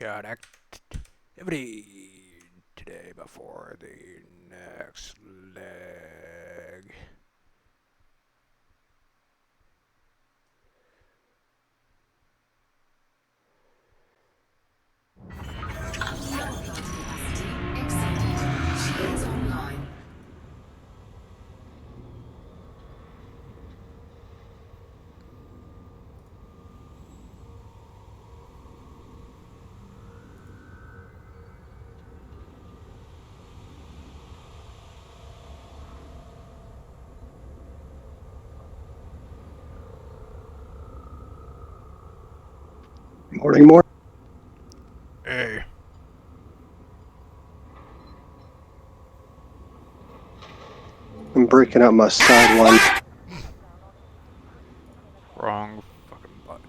got activity today before the next leg. Morning, more. Hey. I'm breaking out my sideline. Wrong fucking button.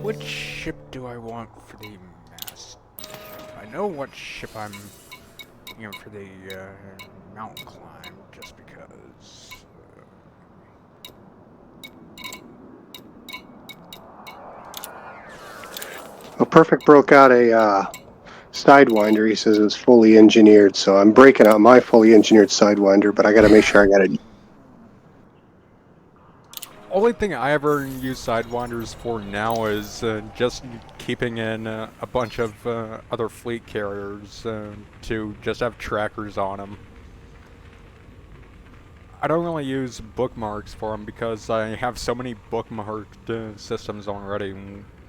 Which ship do I want for the mast? I know what ship I'm for the mountain climb, just because. Well, Perfect broke out a Sidewinder. He says it's fully engineered, so I'm breaking out my fully engineered Sidewinder, but I got to make sure I got it. Only thing I ever use Sidewinders for now is just keeping in a bunch of other fleet carriers to just have trackers on them. I don't really use bookmarks for them because I have so many bookmarked systems already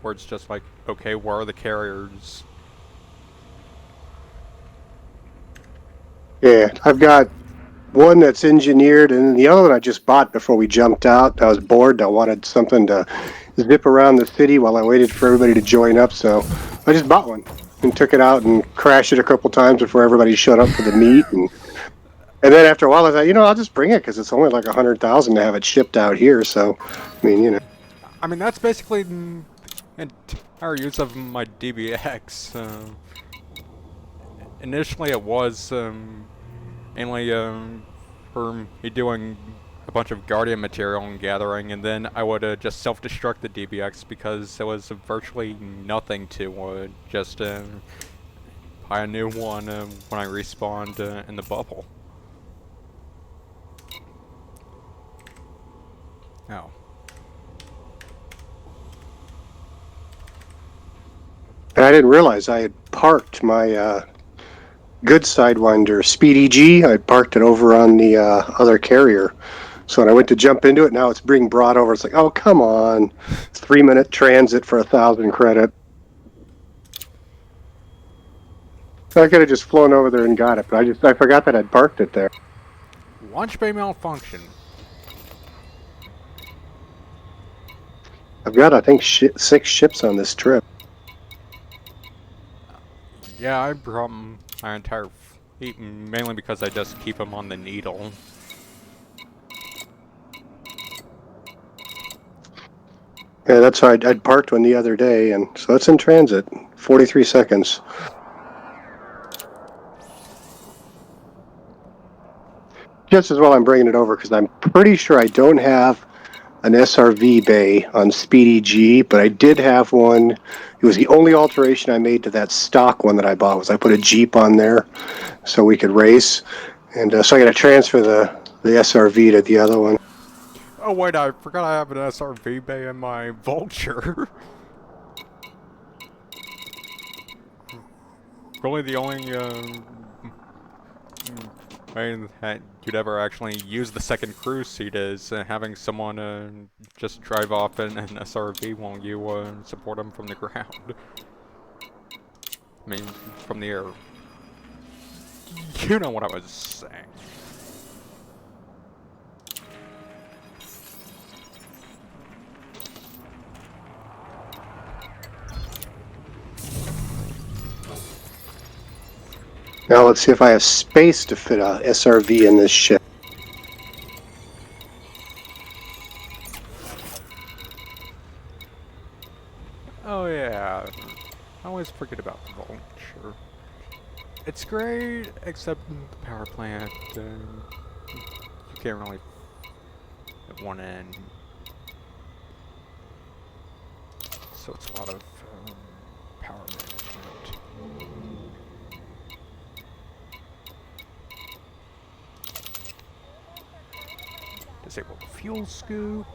where it's just like, okay, where are the carriers? Yeah, I've got one that's engineered, and the other one I just bought before we jumped out. I was bored. I wanted something to zip around the city while I waited for everybody to join up, so I just bought one and took it out and crashed it a couple times before everybody showed up for the meet. And then after a while, I thought, I'll just bring it because it's only like 100,000 to have it shipped out here. So, I mean, that's basically an entire use of my DBX. Initially, it was mainly for me doing a bunch of Guardian material and gathering, and then I would just self-destruct the DBX because there was virtually nothing to just buy a new one when I respawned in the bubble. Oh. And I didn't realize I had parked my good Sidewinder Speedy G. I parked it over on the other carrier. So when I went to jump into it, now it's being brought over. It's like, oh, come on. 3-minute transit for 1,000 credit. I could have just flown over there and got it, but I forgot that I'd parked it there. Launch bay malfunction. I've got, I think, 6 ships on this trip. Yeah, I brought my entire fleet mainly because I just keep them on the needle. Yeah, that's how I'd parked one the other day, and so it's in transit. 43 seconds. Just as well I'm bringing it over because I'm pretty sure I don't have an SRV bay on Speedy G, but I did have one. It was the only alteration I made to that stock one that I bought was I put a Jeep on there so we could race. And so I got to transfer the SRV to the other one. Oh wait, I forgot I have an SRV bay in my Vulture. Really the only way that you'd ever actually use the second cruise seat is having someone just drive off in an SRV while you support them from the ground. I mean, from the air. You know what I was saying. Now let's see if I have space to fit a SRV in this ship. Oh yeah, I always forget about the Vulture. It's great, except the power plant, you can't really put one in. so it's a lot of power management. Disable the fuel scoop.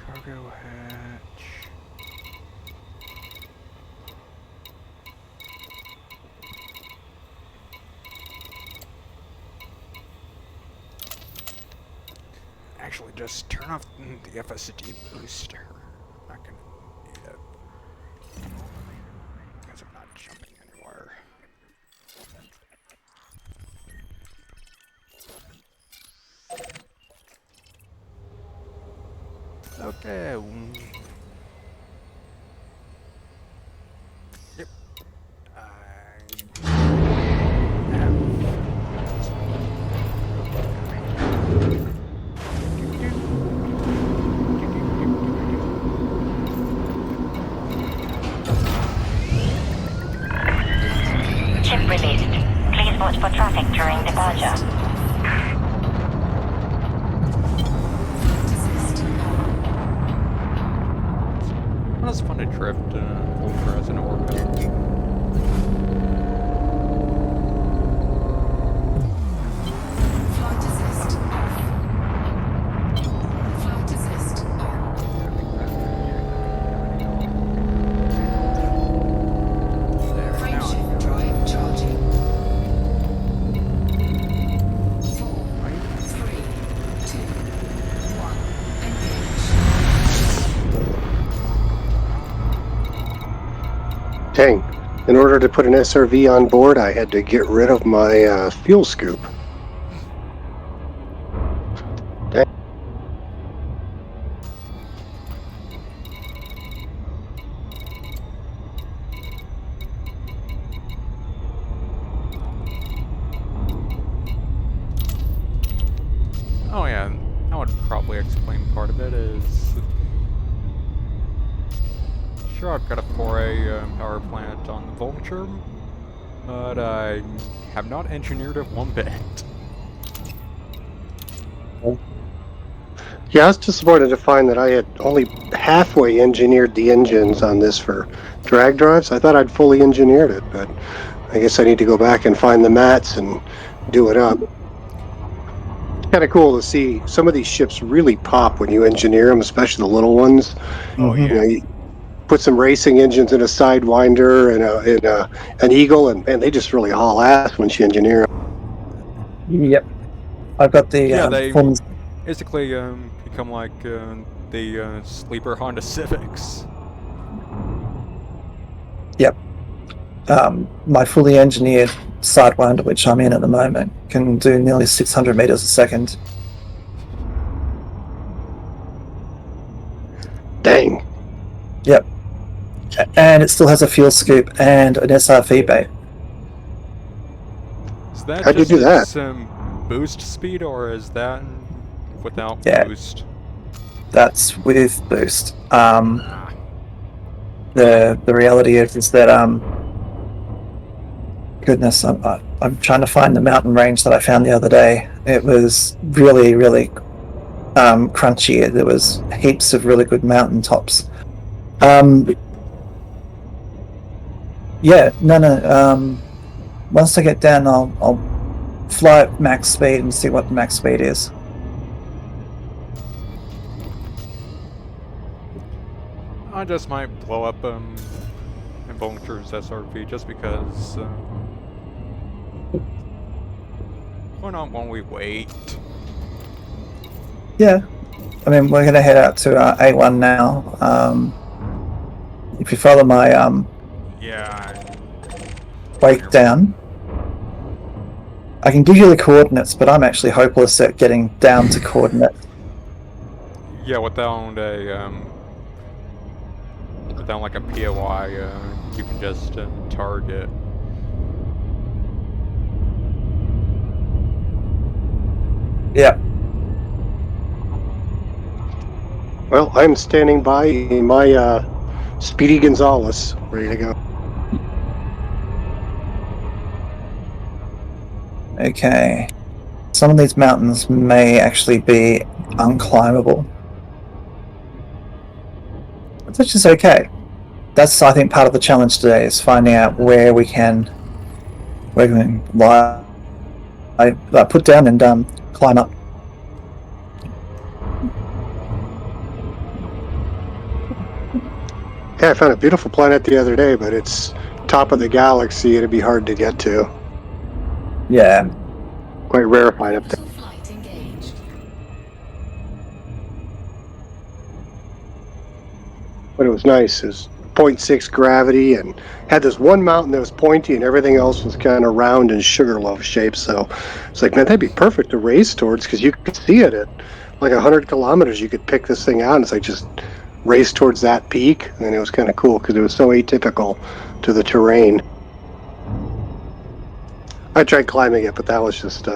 Cargo hatch. Actually, just turn off the FSD booster. I'm not gonna need it. Because I'm not jumping anywhere. Okay. Yep. Ship released. Please watch for traffic during departure. Well, it's fun to drift over as an orbit. Flight assist. Flight assist. Frameshift drive charging. 4, 3, 2, 1. Engage. Dang. In order to put an SRV on board, I had to get rid of my fuel scoop. Dang. Oh yeah, that would probably explain part of it is... Sure, I've got a 4A power plant on the Vulture, but I have not engineered it one bit. Yeah, I was disappointed to find that I had only halfway engineered the engines on this for drag drives. I thought I'd fully engineered it, but I guess I need to go back and find the mats and do it up. It's kind of cool to see some of these ships really pop when you engineer them, especially the little ones. Oh You know, yeah. you put some racing engines in a Sidewinder and an Eagle, and man, they just really haul ass once you engineer them. Yep. I've got the Yeah, they performance. basically become like the sleeper Honda Civics. Yep. My fully engineered Sidewinder, which I'm in at the moment, can do nearly 600 meters a second. Dang. Yep. And it still has a fuel scoop and an SRV bay. Is that How'd you just do that? its boost speed, or is that without Yeah. boost? That's with boost. Ah. The reality is that goodness, I'm trying to find the mountain range that I found the other day. It was really, really crunchy. There was heaps of really good mountain tops. Yeah, no. Once I get down, I'll fly at max speed and see what the max speed is. I just might blow up Vulture's SRV just because. Why not? Won't we wait? Yeah, I mean we're gonna head out to A1 now. If you follow my Yeah. wake down, I can give you the coordinates, but I'm actually hopeless at getting down to coordinates. Yeah, without like a POI, you can just target. Yeah. Well, I'm standing by in my Speedy Gonzales, ready to go. Okay. Some of these mountains may actually be unclimbable. Which is okay. That's, I think, part of the challenge today is finding out where we can lie, put down and climb up. Yeah, I found a beautiful planet the other day, but it's top of the galaxy. It'd be hard to get to. Yeah. Quite rarefied up there. Orbital flight engaged. But it was nice. It was 0.6 gravity and had this one mountain that was pointy and everything else was kind of round and sugar loaf shaped. So it's like, man, that'd be perfect to race towards because you could see it at like 100 kilometers. You could pick this thing out and it's like just race towards that peak. And it was kind of cool because it was so atypical to the terrain. I tried climbing it, but that was just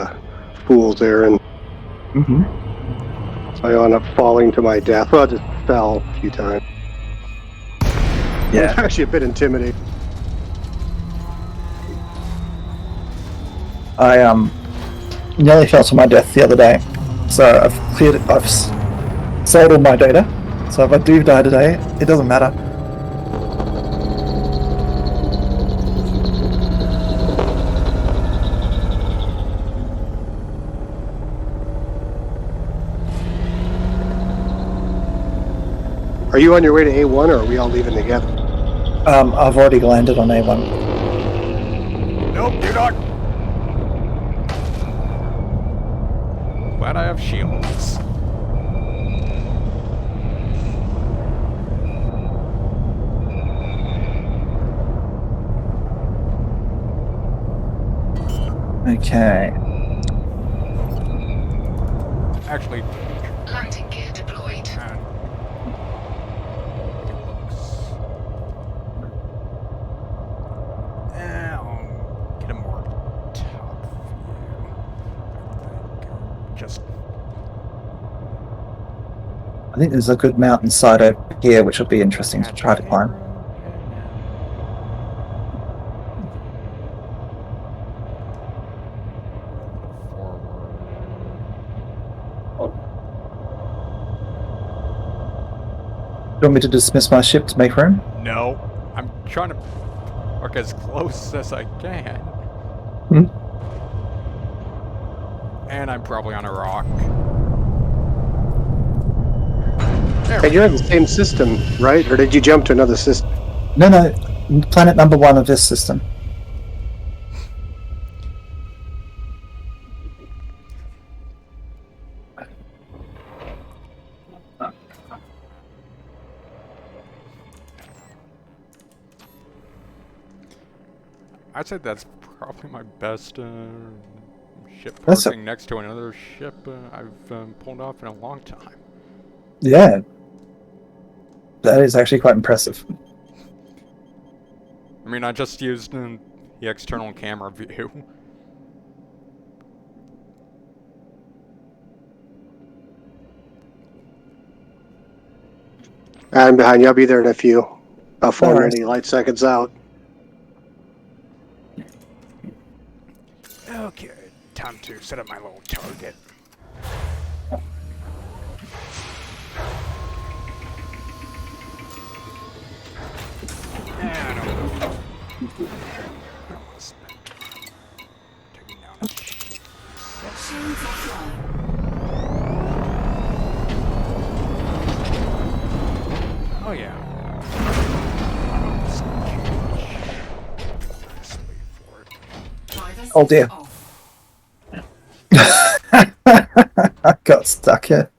fool's errand. Mm-hmm. So I wound up falling to my death. Well, I just fell a few times. It was Yeah. actually a bit intimidating. I nearly fell to my death the other day, so I've saved all my data. So if I do die today, it doesn't matter. Are you on your way to A1 or are we all leaving together? I've already landed on A1. Nope, you're not. Glad I have shields. Okay. Actually, Landing gear deployed. I'll get a more top view. Just I think there's a good mountainside over here, which will be interesting to try to climb. Do you want me to dismiss my ship to make room? No, I'm trying to work as close as I can. Hmm? And I'm probably on a rock. And you're in the same system, right? Or did you jump to another system? No, planet number 1 of this system. I'd say that's probably my best ship That's parking next to another ship I've pulled off in a long time. Yeah. That is actually quite impressive. I mean, I just used the external camera view. I'm behind you. I'll be there in a few. About No 480 light seconds out. Okay, time to set up my little target. I don't know. Taking down a ship. Shields offline. Oh yeah. Driver Oh, dear. off. I got stuck here.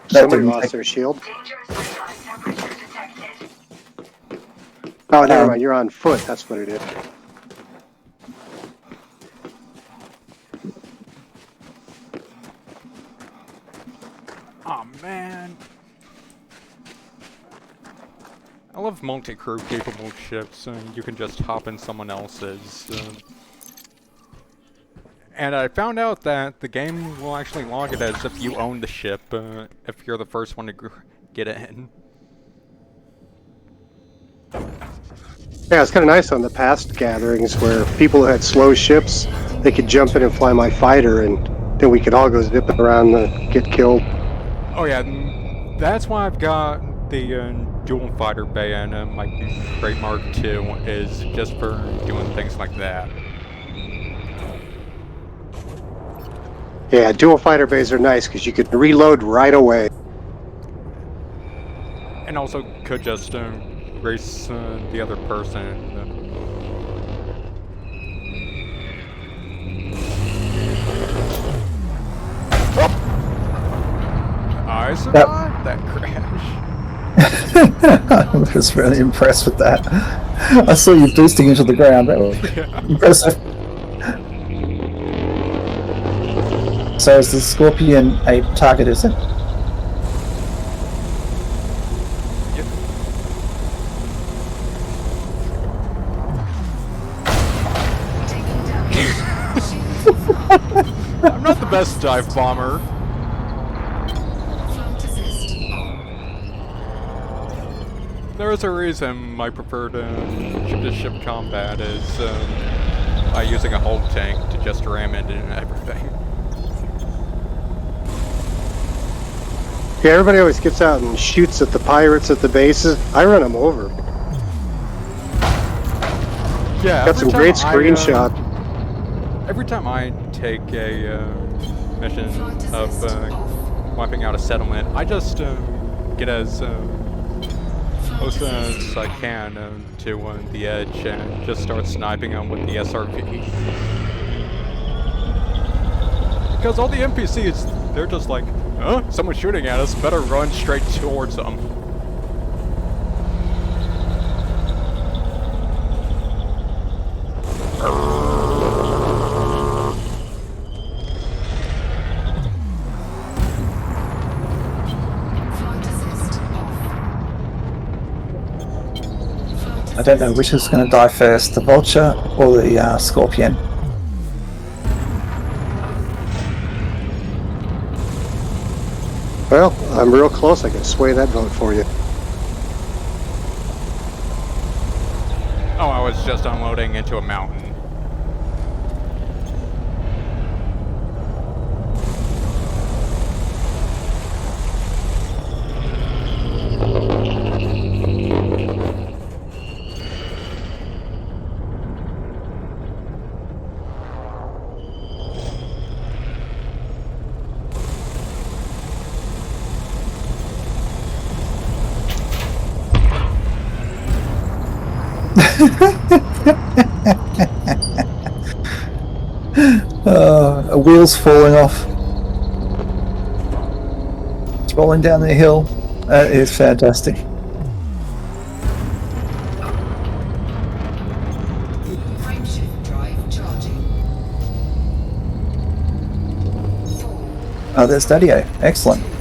Somebody lost their shield. Oh, never mind. You're on foot. That's what it is. Oh man. I love multi-crew capable ships, and you can just hop in someone else's. And I found out that the game will actually log it as if you own the ship, if you're the first one to get in. Yeah, it's kind of nice on the past gatherings where people who had slow ships, they could jump in and fly my fighter, and then we could all go zipping around and get killed. Oh yeah, that's why I've got the dual fighter bay in my Great Mark II, is just for doing things like that. Yeah, dual fighter bays are nice because you could reload right away. And also could just race the other person. I survived that crash. I was really impressed with that. I saw you boosting into the ground. That was impressive. So is the Scorpion a target, is it? Yep. I'm not the best dive bomber. Flight assist on. There's a reason my preferred ship-to-ship combat is by using a hull tank to just ram into everything. Yeah, everybody always gets out and shoots at the pirates at the bases. I run them over. Yeah, Got some great screenshots. Every time I take a mission of wiping out a settlement, I just get as close as I can to the edge and just start sniping them with the SRV. Because all the NPCs, they're just like, huh? Someone's shooting at us, better run straight towards them. Flight assist off. I don't know which is going to die first, the Vulture or the Scorpion. Well, I'm real close. I can sway that vote for you. Oh, I was just unloading into a mountain. A wheel's falling off. It's rolling down the hill. That is fantastic. Frameshift drive charging. 4, Oh, there's Daddy-O. Excellent. 2, 1.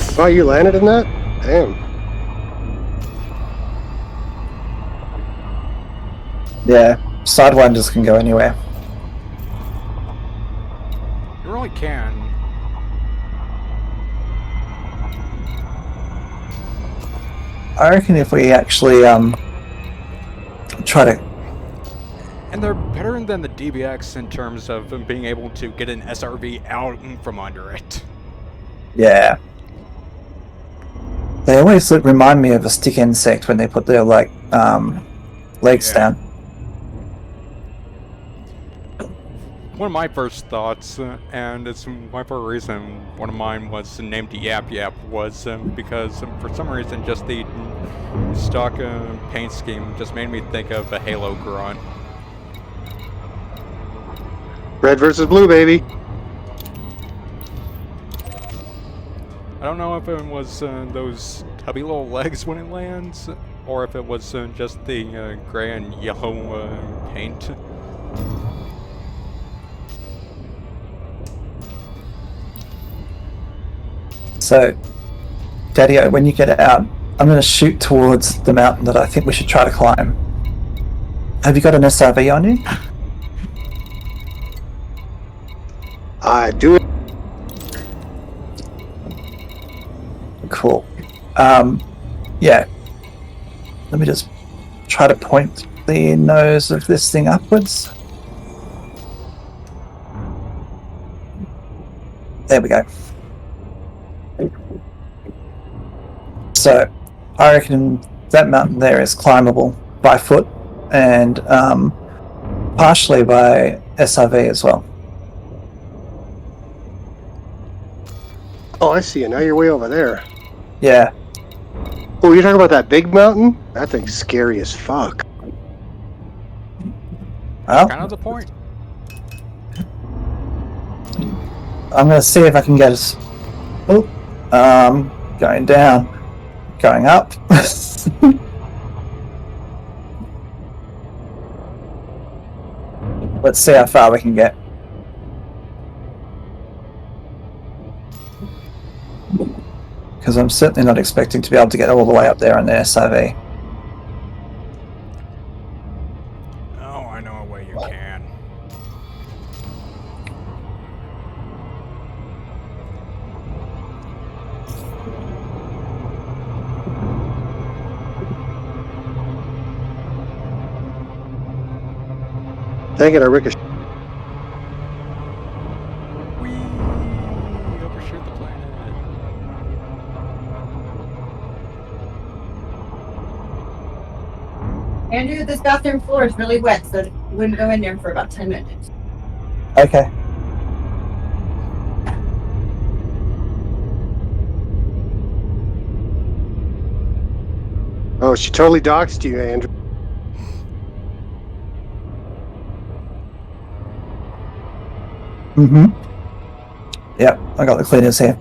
Engage. Oh, you landed in that? Damn. Yeah, Sidewinders can go anywhere. You really can. I reckon if we actually try to... And they're better than the DBX in terms of being able to get an SRV out from under it. Yeah. They always remind me of a stick insect when they put their legs Yeah. down. One of my first thoughts, and it's my first reason one of mine was named Yap Yap, was because for some reason just the stock paint scheme just made me think of a Halo grunt. Red versus blue, baby. I don't know if it was those tubby little legs when it lands, or if it was just the gray and yellow paint. So, Daddy-O, when you get out, I'm going to shoot towards the mountain that I think we should try to climb. Have you got an SRV on you? I do it. Cool. Yeah. Let me just try to point the nose of this thing upwards. There we go. So, I reckon that mountain there is climbable by foot and partially by SRV as well. Oh, I see you. Now you're way over there. Yeah. Oh, you're talking about that big mountain? That thing's scary as fuck. Well, Kind of the point. I'm going to see if I can get us. Oh, going down, going up. Let's see how far we can get. Because I'm certainly not expecting to be able to get all the way up there on the SRV. Oh, I know a way you can. Dang it, I ricochet. We overshoot the planet. Andrew, this bathroom floor is really wet, so you wouldn't go in there for about 10 minutes. Okay. Oh, she totally doxed you, Andrew. Mm-hmm. Yep, I got the cleaners here.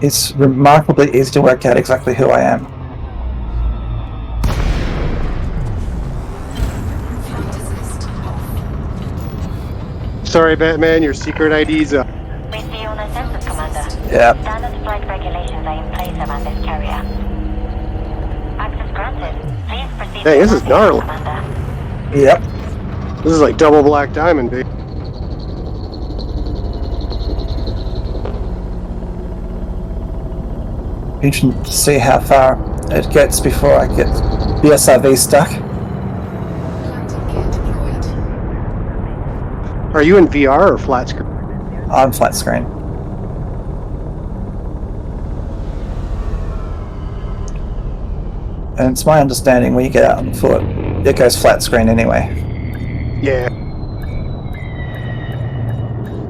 It's remarkably easy to work out exactly who I am. Fighters list off. Sorry, Batman, your secret ID's up. We see you on a census, Commander. Yeah. Standard flight regulations are in place around this carrier. Access granted. Please proceed. Hey, this is to gnarly. Commander. Yep. This is like double black diamond, babe. You can see how far it gets before I get the SRV stuck. Landing gear deployed. Are you in VR or flat screen? I'm flat screen. And it's my understanding when you get out on foot, it goes flat screen anyway. Yeah.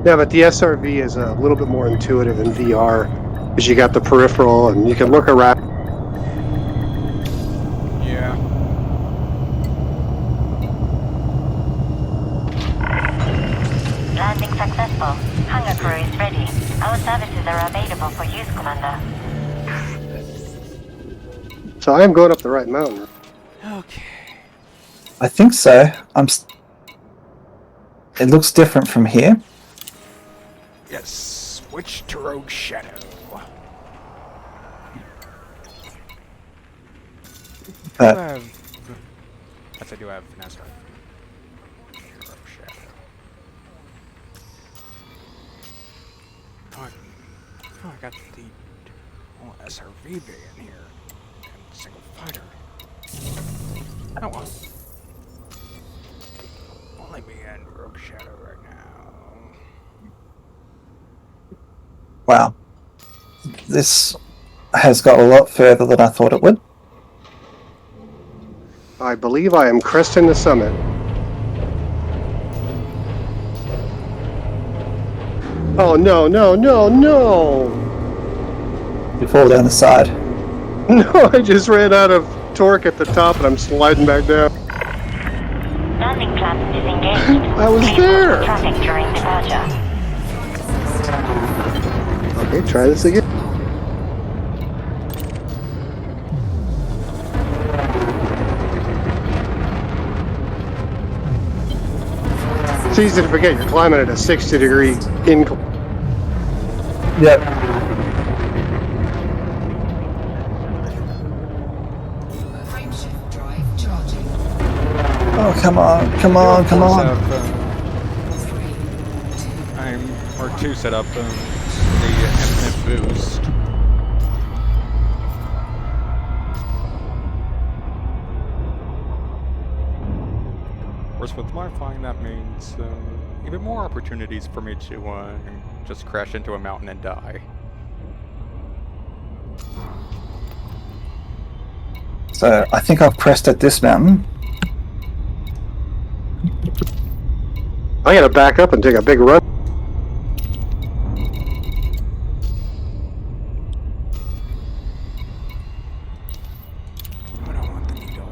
Yeah, but the SRV is a little bit more intuitive than VR, because you got the peripheral and you can look around. Yeah. Landing successful. Hangar crew is ready. Our services are available for use, Commander. So I am going up the right mountain. Okay. I think so. It looks different from here. Yes. Switch to Rogue Shadow. I do have. Yes, I do have finesse. Rogue Shadow. Oh, I got the SRV bay in here. And single fighter. Oh well. Won't let me in Rogue Shadow right now. Wow. This has got a lot further than I thought it would. I believe I am cresting the summit. Oh, no, no, no, no! You fall down the side. No, I just ran out of torque at the top and I'm sliding back down. Landing clamp disengaged. I was Please there. watch for traffic during departure. Okay, try this again. It's easy to forget you're climbing at a 60-degree incline. Yep. Frameshift drive charging. Oh, come on, come on, come on. I'm or two set up the infinite boost. course, with my flying, that means even more opportunities for me to just crash into a mountain and die. So I think I've crested this mountain. I gotta back up and take a big run. I don't want the needle.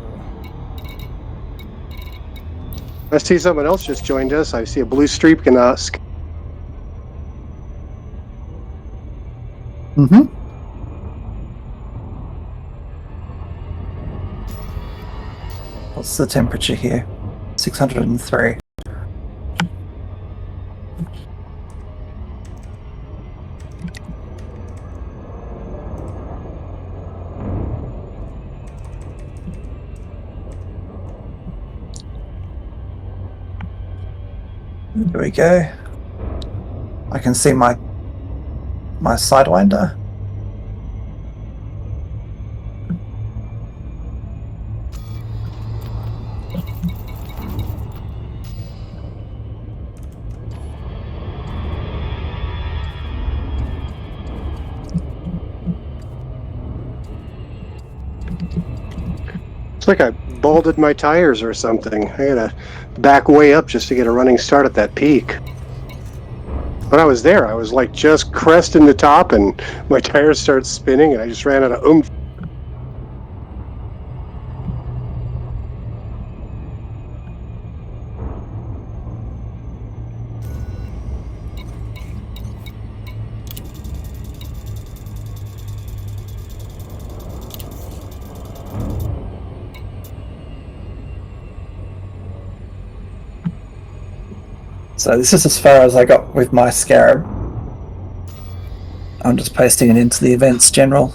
I see someone else just joined us. I see a blue streak in us. Mm-hmm. What's the temperature here? 603. Here we go. I can see my Sidewinder. It's like I balded my tires or something. I gotta back way up just to get a running start at that peak. When I was there, I was like just cresting the top and my tires started spinning and I just ran out of oomph. So this is as far as I got with my Scarab. I'm just pasting it into the events general.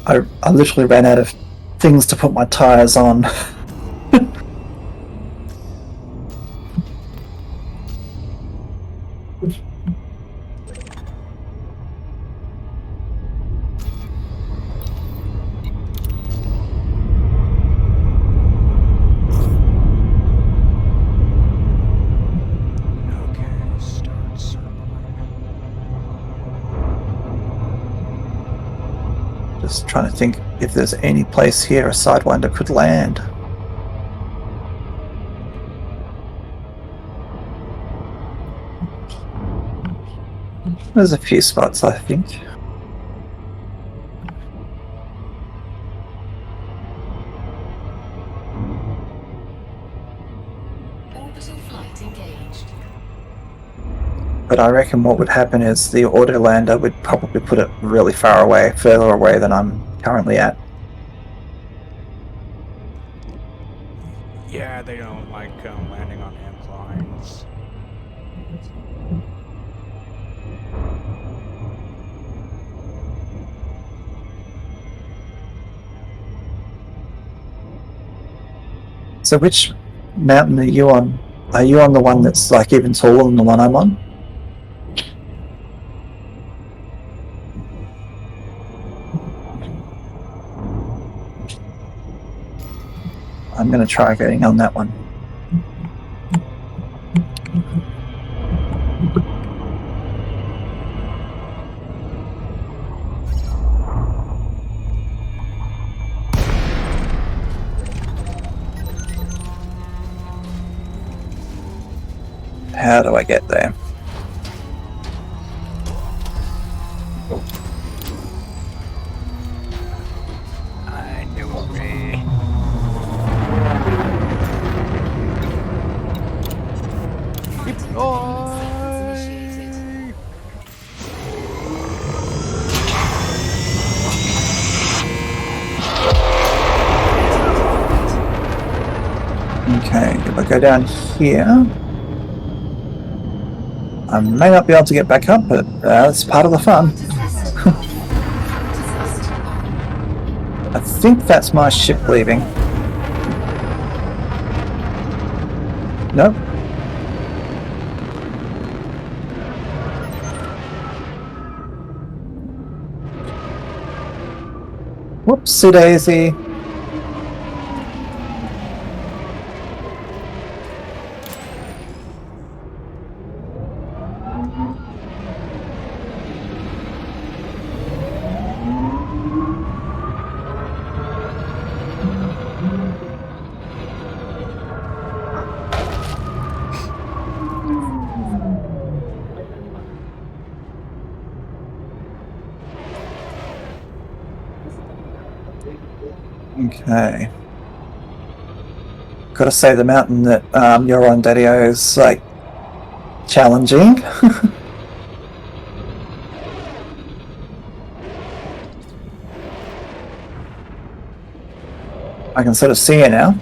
I literally ran out of things to put my tires on. Okay, start circling. Just trying to think if there's any place here a Sidewinder could land. There's a few spots, I think. Orbital flight engaged. But I reckon what would happen is the Autolander would probably put it really far away, further away than I'm currently at. Yeah, they don't like landing on inclines. So which mountain are you on? Are you on the one that's like even taller than the one I'm on? I'm going to try getting on that one. How do I get there? I knew it. Initiated. Okay, if I go down here, I may not be able to get back up, but that's part of the fun. I think that's my ship leaving. Nope. Whoopsie daisy. Okay. Gotta say, the mountain that you're on, Daddy-O, is like challenging. I can sort of see you now.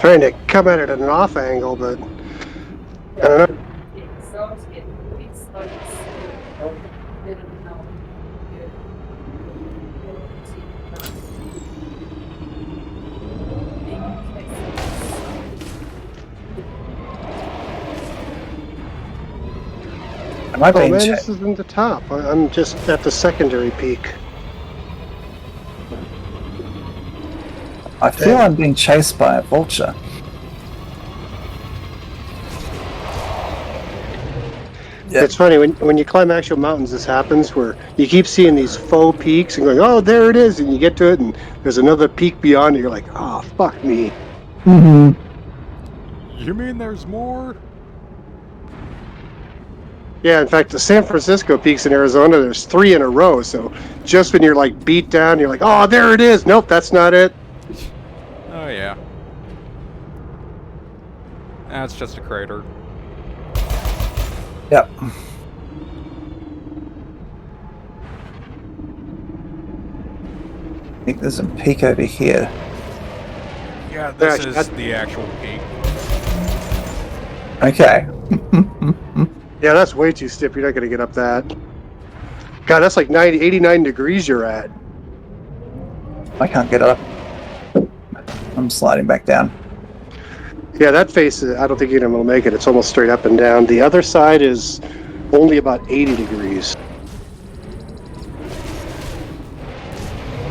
Trying to come at it at an off angle, but I don't know. Am I Oh being man, cha- this isn't the top. I'm just at the secondary peak. I feel I'm being chased by a vulture. Yeah. It's funny when you climb actual mountains, this happens where you keep seeing these faux peaks and going, "Oh, there it is," and you get to it, and there's another peak beyond, and you're like, "Oh, fuck me." Mm-hmm. You mean there's more? Yeah, in fact, the San Francisco peaks in Arizona, there's 3 in a row. So just when you're like beat down, you're like, "Oh, there it is." Nope, that's not it. Oh yeah. That's just a crater. Yep. I think there's a peak over here. Yeah, this Actually, is the actual peak. Okay. Yeah, that's way too stiff. You're not gonna get up that. God, that's like 89 degrees you're at. I can't get up. I'm sliding back down. Yeah, that face, I don't think you're gonna make it. It's almost straight up and down. The other side is only about 80 degrees.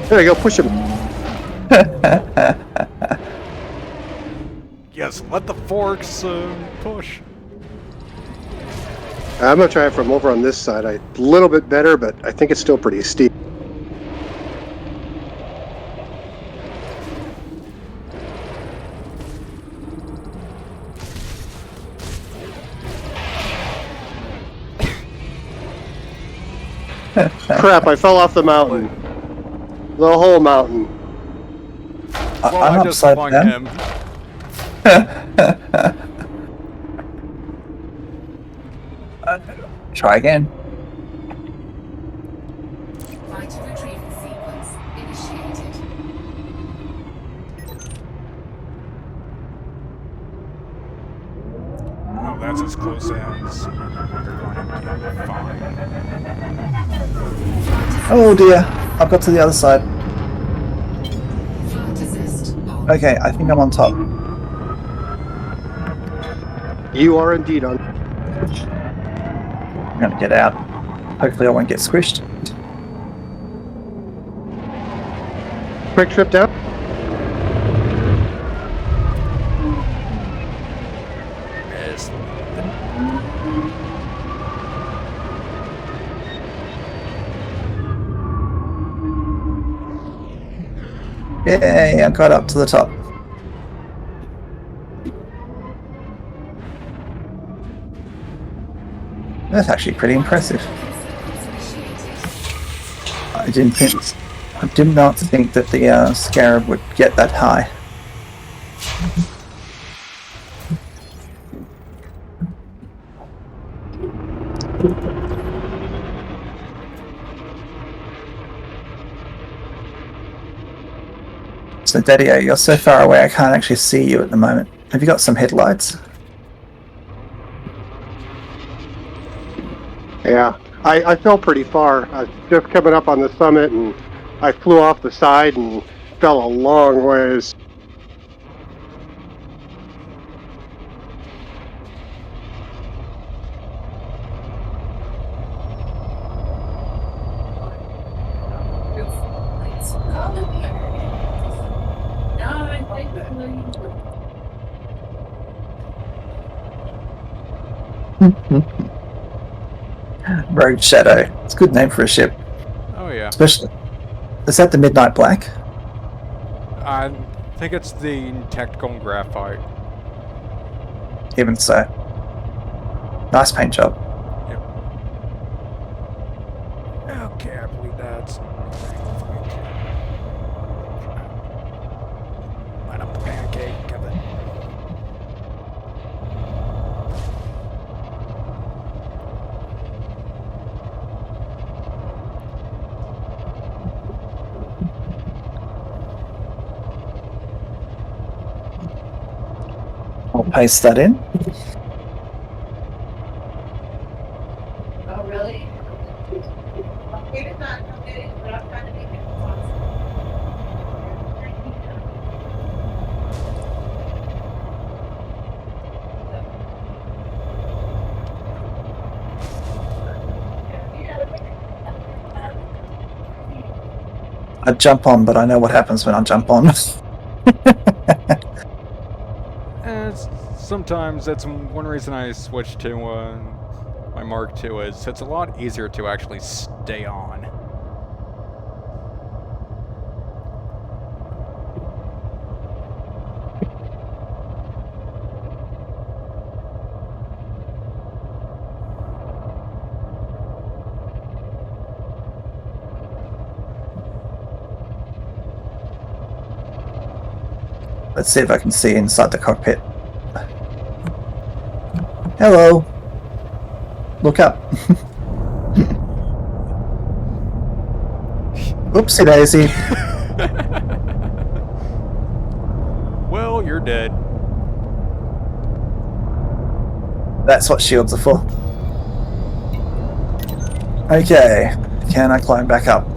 There you go, push him. Yes, let the forks push. I'm gonna try it from over on this side. A little bit better, but I think it's still pretty steep. Crap, I fell off the mountain. The whole mountain. Well, I'm I just upside flung down. him. Try again. Flight retrieval sequence initiated. Oh, that's as close as fine. Oh dear. I've got to the other side. Flight assist on. Okay, I think I'm on top. You are indeed on. I'm gonna get out. Hopefully I won't get squished. Quick trip down. Yes. Yay, I got up to the top. That's actually pretty impressive. I did not think that the scarab would get that high. So Daddy-O, you're so far away I can't actually see you at the moment. Have you got some headlights? Yeah, I fell pretty far. I was just coming up on the summit, and I flew off the side and fell a long ways. Rogue Shadow. It's a good name for a ship. Oh yeah. Especially, is that the Midnight Black? I think it's the tactical graphite. Even so. Nice paint job. Yep. Okay, I believe that's. Light up the pancake of it. I'll paste that in. Oh, really? We did not come in, but I'm trying to make it possible. I jump on, but I know what happens when I jump on. Sometimes that's one reason I switched to my Mark II is it's a lot easier to actually stay on. Let's see if I can see inside the cockpit. Hello. Look up. Oopsie daisy. Well, you're dead. That's what shields are for. Okay. Can I climb back up?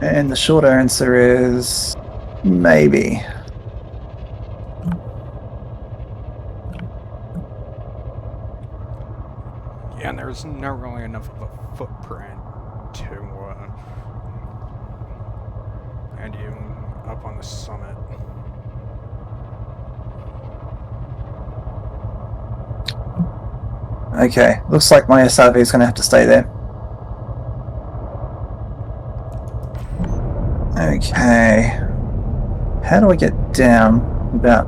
And the short answer is maybe. Yeah, and there's not really enough of a footprint to and you up on the summit. Okay, looks like my SRV is going to have to stay there. Okay. How do I get down without...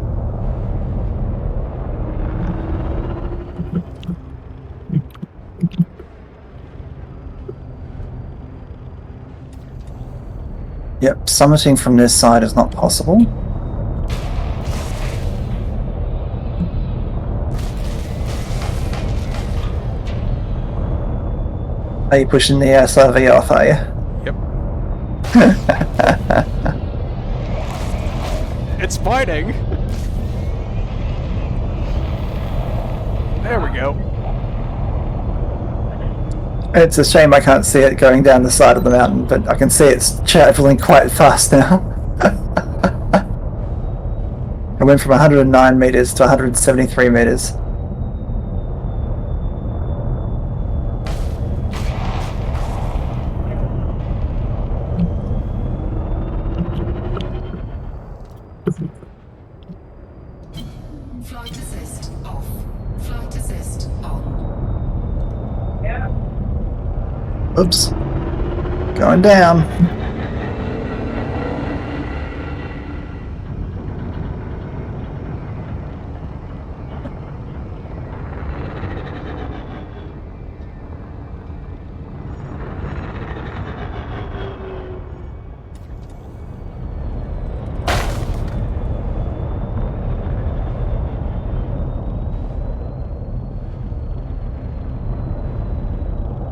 Yep, summiting from this side is not possible. Are you pushing the SRV off, are you? Yep. It's fighting! There we go. It's a shame I can't see it going down the side of the mountain, but I can see it's traveling quite fast now. I went from 109 meters to 173 meters. Flight assist off. Flight assist on. Oops. Going down.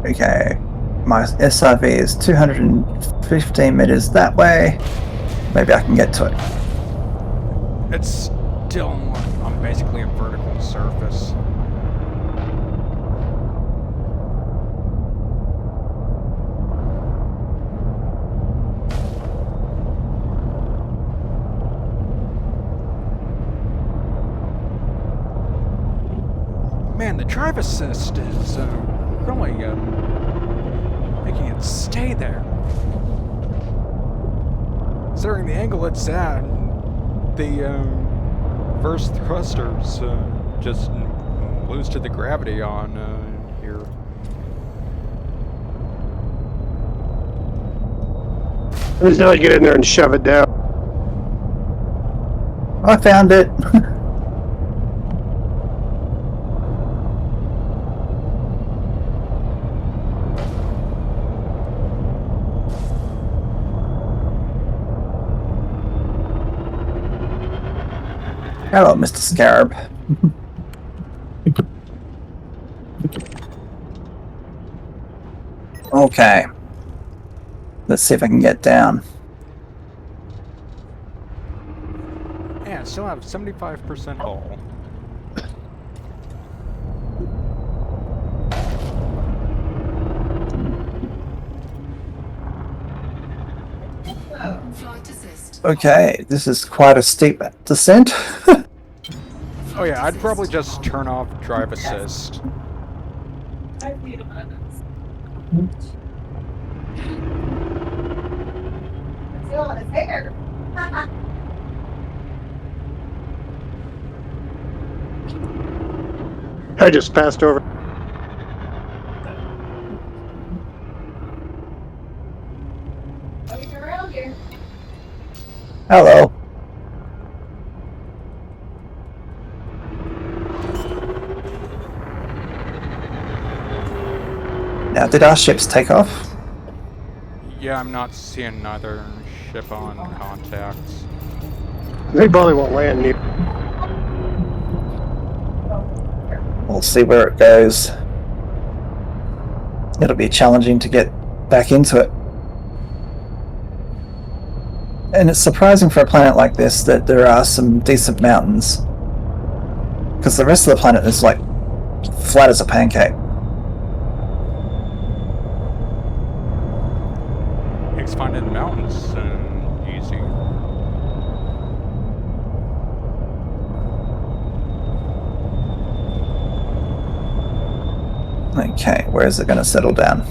Okay. My SRV is 215 meters that way. Maybe I can get to it. It's still on basically a vertical surface. Man, the drive assist is really making it stay there. Considering the angle it's at, the reverse thrusters just lose to the gravity on here. Just now get in there and shove it down. I found it. Hello, Mr. Scarab. Okay. Let's see if I can get down. Yeah, still have 75% hull. Flight assist. Okay, this is quite a steep descent. Oh yeah, I'd probably just turn off drive assist. Still on his hair. I just passed over. He's around here. Hello. Now, did our ships take off? Yeah, I'm not seeing neither ship on contacts. They probably won't land near. We'll see where it goes. It'll be challenging to get back into it. And it's surprising for a planet like this that there are some decent mountains. Because the rest of the planet is like flat as a pancake. Makes finding the mountains easy. Okay, where is it going to settle down?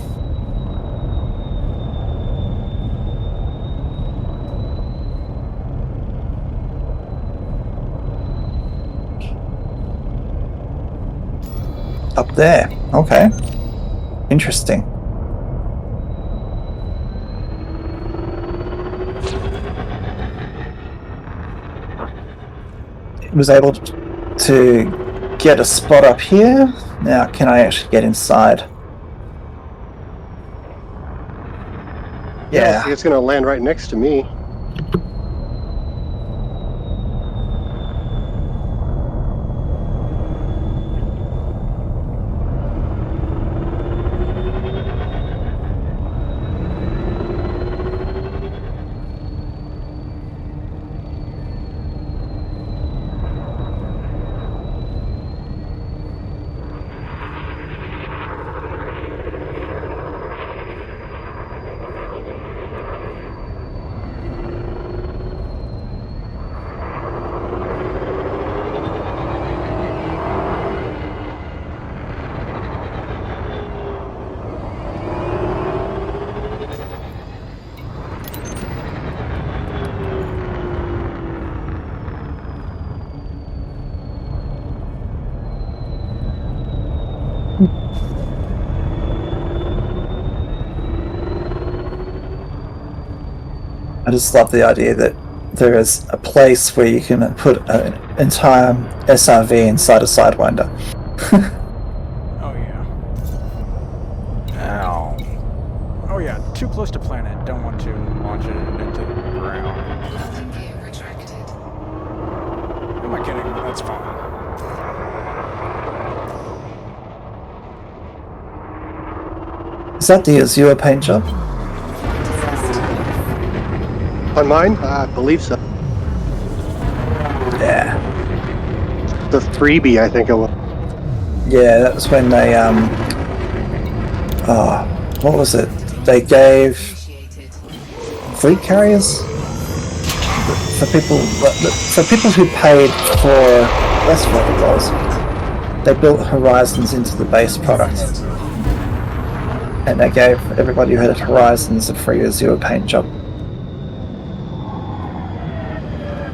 Up there. Okay. Interesting. It was able to get a spot up here. Now, can I actually get inside? Yeah. It's going to land right next to me. I just love the idea that there is a place where you can put an entire SRV inside a Sidewinder. Oh yeah. Ow. Oh yeah, too close to planet. Don't want to launch it into the ground. Landing gear retracted. Who am I kidding? That's fine. Is that the Azure paint job? On mine? I believe so. Yeah. The freebie, I think it was. Yeah, that was when they, what was it? They gave Initiated. fleet carriers? For people who paid for less than $100, they built Horizons into the base product. And they gave everybody who had Horizons a free Azure paint job.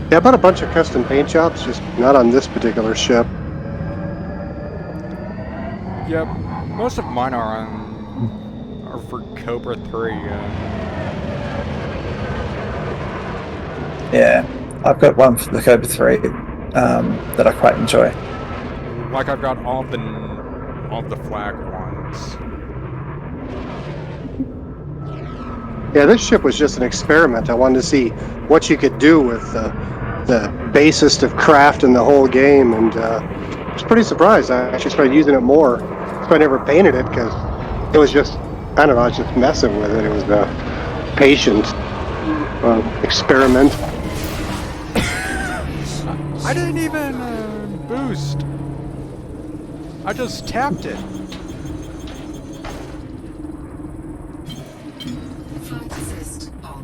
Yeah, I bought a bunch of custom paint jobs, just not on this particular ship. Yep, most of mine are for Cobra 3. Yeah, I've got one for the Cobra 3 that I quite enjoy. Like I've got all of the flag ones. Yeah, this ship was just an experiment. I wanted to see what you could do with the basest of craft in the whole game, and I was pretty surprised. I actually started using it more, so I never painted it because it was just, I don't know, I was just messing with it. It was a patient experiment. I didn't even boost. I just tapped it. Flight assist on.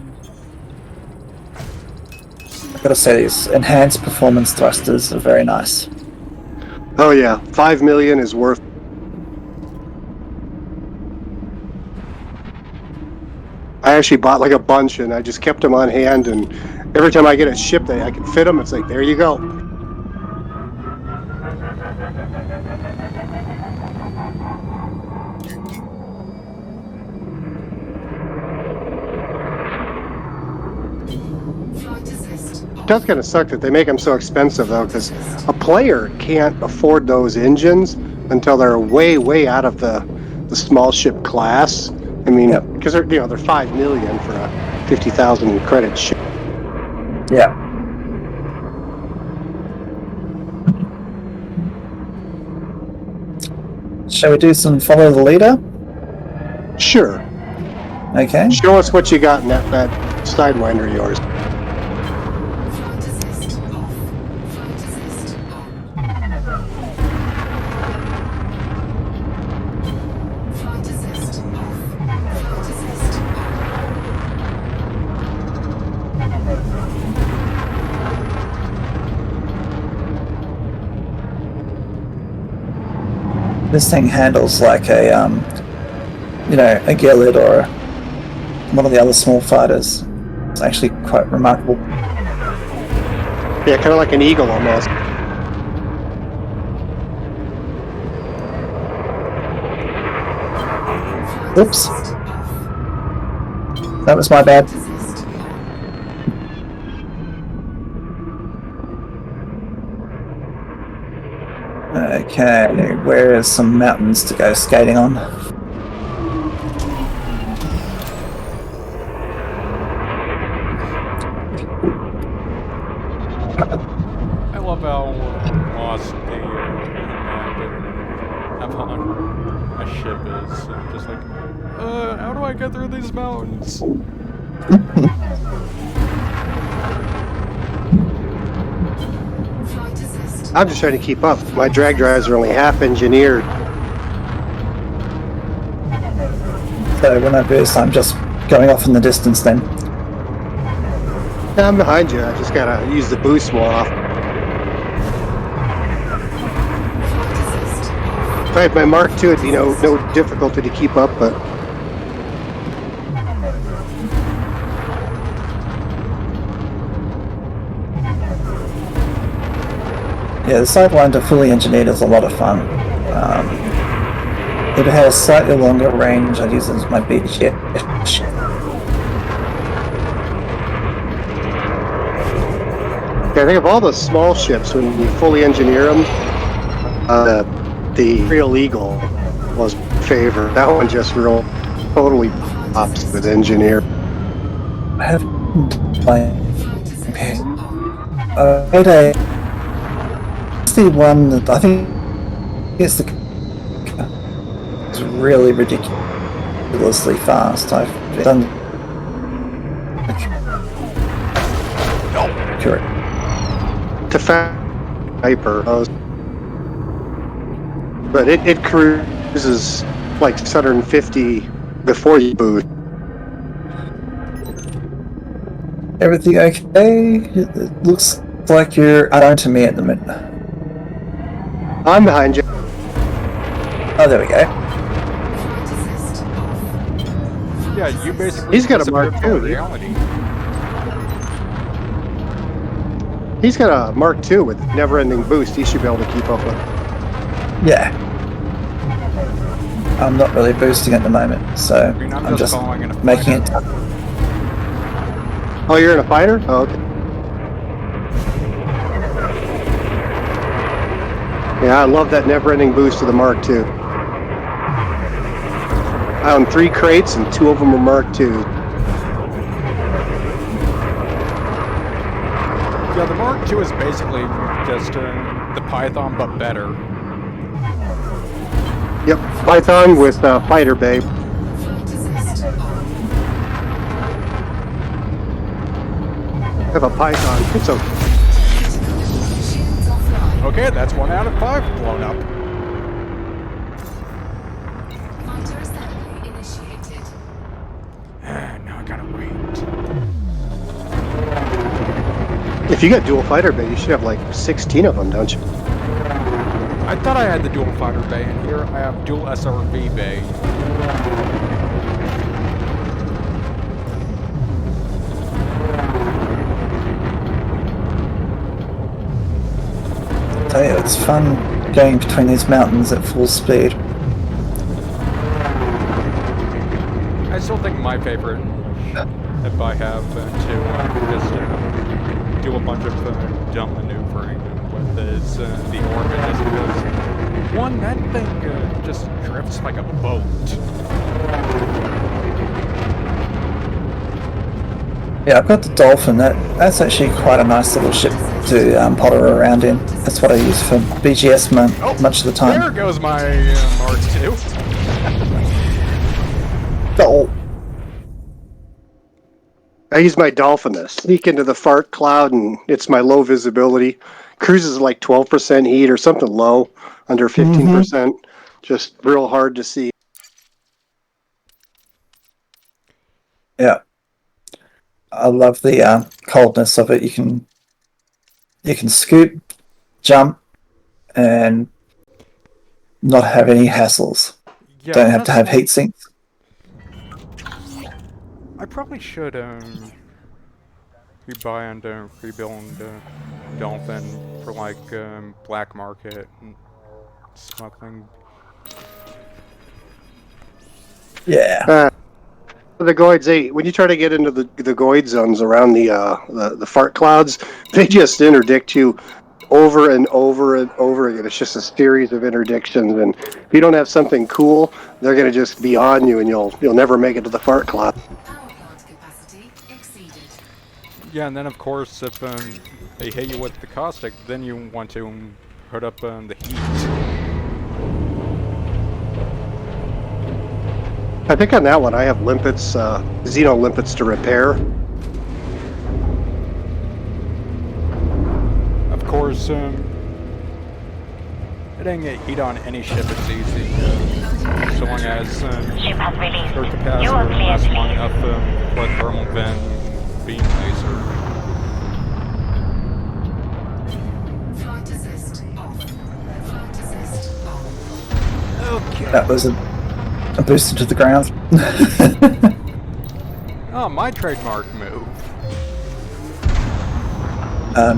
I've got to say, these enhanced performance thrusters are very nice. Oh yeah, 5 million is worth. I actually bought like a bunch, and I just kept them on hand. And every time I get a ship that I can fit them, it's like, there you go. Flight assist It on. does kind of suck that they make them so expensive, though, because a player can't afford those engines until they're way, way out of the small ship class. I mean, Yep. because they're 5 million for a 50,000 credit ship. Yeah. Shall we do some follow the leader? Sure. Okay. Show us what you got in that Sidewinder of yours. Flight assist off. Flight assist on. Flight assist off. Flight assist on. This thing handles like a, a Gillard or one of the other small fighters. It's actually quite remarkable. Yeah, kind of like an eagle almost. Oops. That was my bad. Assist on. Okay, where is some mountains to go skating on? I love how lost the map and how a ship is. I'm just like, how do I get through these mountains? Flight assist. I'm just trying to keep up. My drag drives are only half engineered. So when I boost, I'm just going off in the distance then. Yeah, I'm behind you. I just gotta use the boost more often. Flight assist off. If I had my Mark II, it'd be no difficulty to keep up, but Yeah, the Sidewinder fully engineered is a lot of fun. If it had a slightly longer range, I'd use it as my beach. yeah, I think of all the small ships, when you fully engineer them, the Real Eagle was my favorite. That one just totally pops with engineer. I have my Flight assist on. it's the one that I think it's really ridiculously fast. I've done accurate. To Viper, but it cruises like 650 before you boost. Everything okay? It looks like you're unknown to me at the minute. I'm behind you. Oh, there we go. Flight assist off. Yeah, you basically He's got a disappeared Mark from II. reality. He's got a Mark II with never-ending boost. He should be able to keep up with. Yeah. I'm not really boosting at the moment, so I mean, I'm just following in a making it. fighter. Oh, you're in a fighter? Oh, okay. Yeah, I love that never-ending boost of the Mark II. I own 3 crates, and 2 of them are Mark II. Yeah, the Mark II is basically just the Python, but better. Yep, Python with fighter bay. Flight assist on. I have a Python. It's okay. Shields offline. Okay, that's 1 out of 5 blown up. Fighter assembly initiated. Now I gotta wait. If you got dual fighter bay, you should have like 16 of them, don't you? I thought I had the dual fighter bay in here. I have dual SRV bay. I tell you, it's fun going between these mountains at full speed. I still think my favorite, if I have to just do a bunch of dumb maneuvering with, is the orbit, just because, one, that thing just drifts like a boat. Yeah, I've got the Dolphin. That's actually quite a nice little ship to potter around in. That's what I use for BGS much of the time. There goes my Mark II. Oh, I use my Dolphin to sneak into the fart cloud, and it's my low visibility. Cruises like 12% heat or something low, under 15%. Just real hard to see. yeah. I love the coldness of it. You can scoop, jump, and not have any hassles. Yeah, Don't have to have honestly, heat sinks. I probably should rebuy and rebuild Dolphin for like black market and smuggling. Yeah. The Goids, when you try to get into the Goid zones around the fart clouds, they just interdict you over and over and over again. It's just a series of interdictions, and if you don't have something cool, they're going to just be on you, and you'll never make it to the fart cloud. Power plant capacity exceeded. Yeah, and then of course if they hit you with the caustic, then you want to put up the heat. I think on that one I have limpets, Xeno limpets to repair. Of course, hitting heat on any ship is easy, so long as Ship has released. their You capacity are clear lasts to long leave. enough for a thermal vent beam laser. Flight assist off. Flight assist off. Okay. That was a booster to the ground. Oh, my trademark move.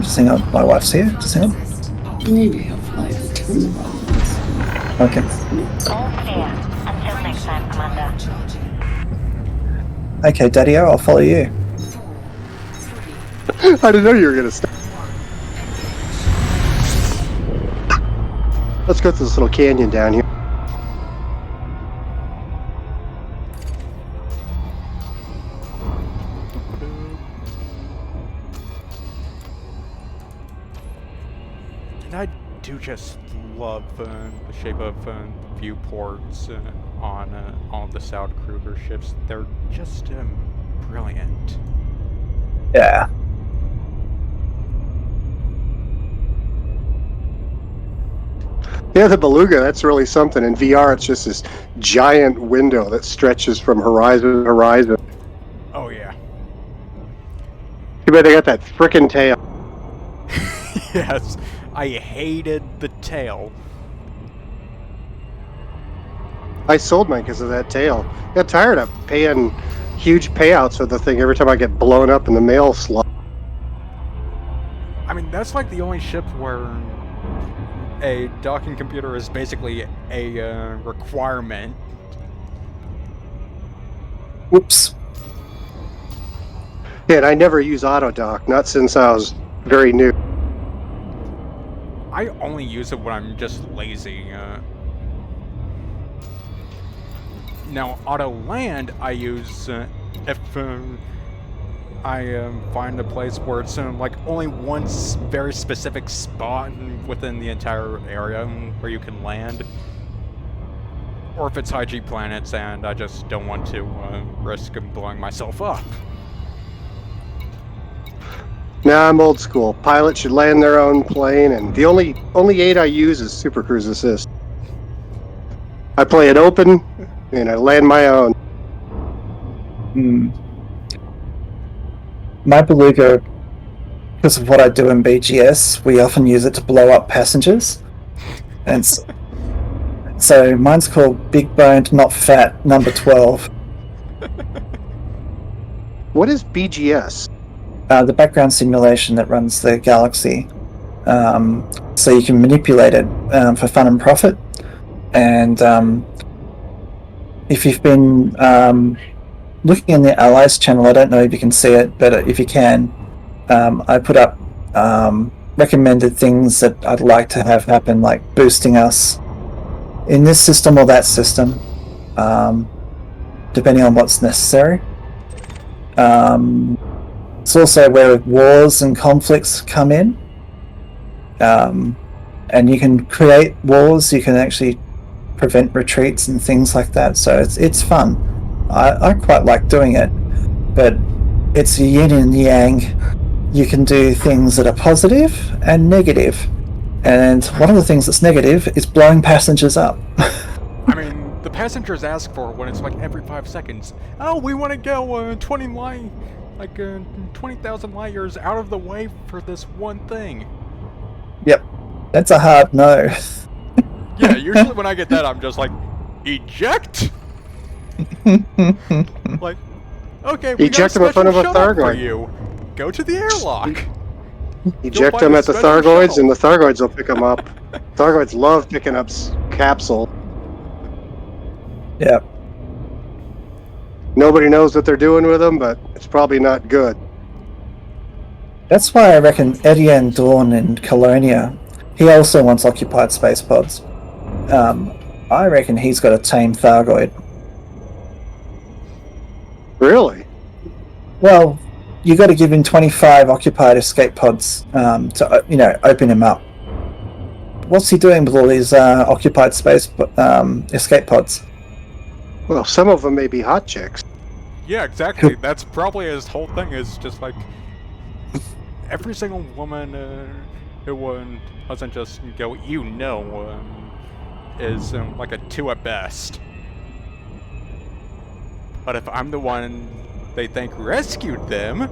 Just hang on. My wife's here. Just hang on. Assist off. Maybe I'll fly the turnarounds. Okay. All clear. Until next time, Commander. Charging. Okay, Daddy-O, I'll follow you. 4, 3, I didn't know you were going to stop. Let's go through this little canyon down here. And I do just love the shape of viewports on all the South Kruger ships. They're just brilliant. Yeah. Yeah, the Beluga, that's really something. In VR, it's just this giant window that stretches from horizon to horizon. Oh yeah. Too bad they got that frickin' tail. Yes, I hated the tail. I sold mine because of that tail. Got tired of paying huge payouts for the thing every time I get blown up in the mail slot. I mean, that's like the only ship where a docking computer is basically a requirement. Whoops. Yeah, and I never use autodock, not since I was very new. I only use it when I'm just lazy. Now, auto land I use if I find a place where it's like only one very specific spot within the entire area where you can land. Or if it's high G planets and I just don't want to risk blowing myself up. Nah, I'm old school. Pilots should land their own plane, and the only aid I use is Super Cruise Assist. I play it open, and I land my own. My Beluga, because of what I do in BGS, we often use it to blow up passengers. And so mine's called Big Boned Not Fat number 12. What is BGS? The background simulation that runs the galaxy. So you can manipulate it for fun and profit. And if you've been looking in the Allies channel, I don't know if you can see it, but if you can, I put up recommended things that I'd like to have happen, like boosting us in this system or that system, depending on what's necessary. It's also where wars and conflicts come in, and you can create wars. You can actually prevent retreats and things like that. So it's fun. I quite like doing it, but it's a yin and yang. You can do things that are positive and negative, and one of the things that's negative is blowing passengers up. I mean, the passengers ask for it when it's like every 5 seconds. Oh, we want to go 20,000 light years out of the way for this one thing. Yep, that's a hard no. Yeah, usually when I get that, I'm just like, eject. Like, okay, we Eject got them in front of a special shuttle for Thargoid. you. Go to the airlock. Eject buy them the at the special Thargoids, shuttle. and the Thargoids will pick them up. Thargoids love picking up capsule. Yep. Nobody knows what they're doing with them, but it's probably not good. That's why I reckon Etienne Dawn in Colonia, he also wants occupied space pods. I reckon he's got a tame Thargoid. Really? Well, you got to give him 25 occupied escape pods to open him up. What's he doing with all these occupied space escape pods? Well, some of them may be hot chicks. Yeah, exactly. That's probably his whole thing. Is just like every single woman who doesn't just go, is like a 2 at best. But if I'm the one they think rescued them,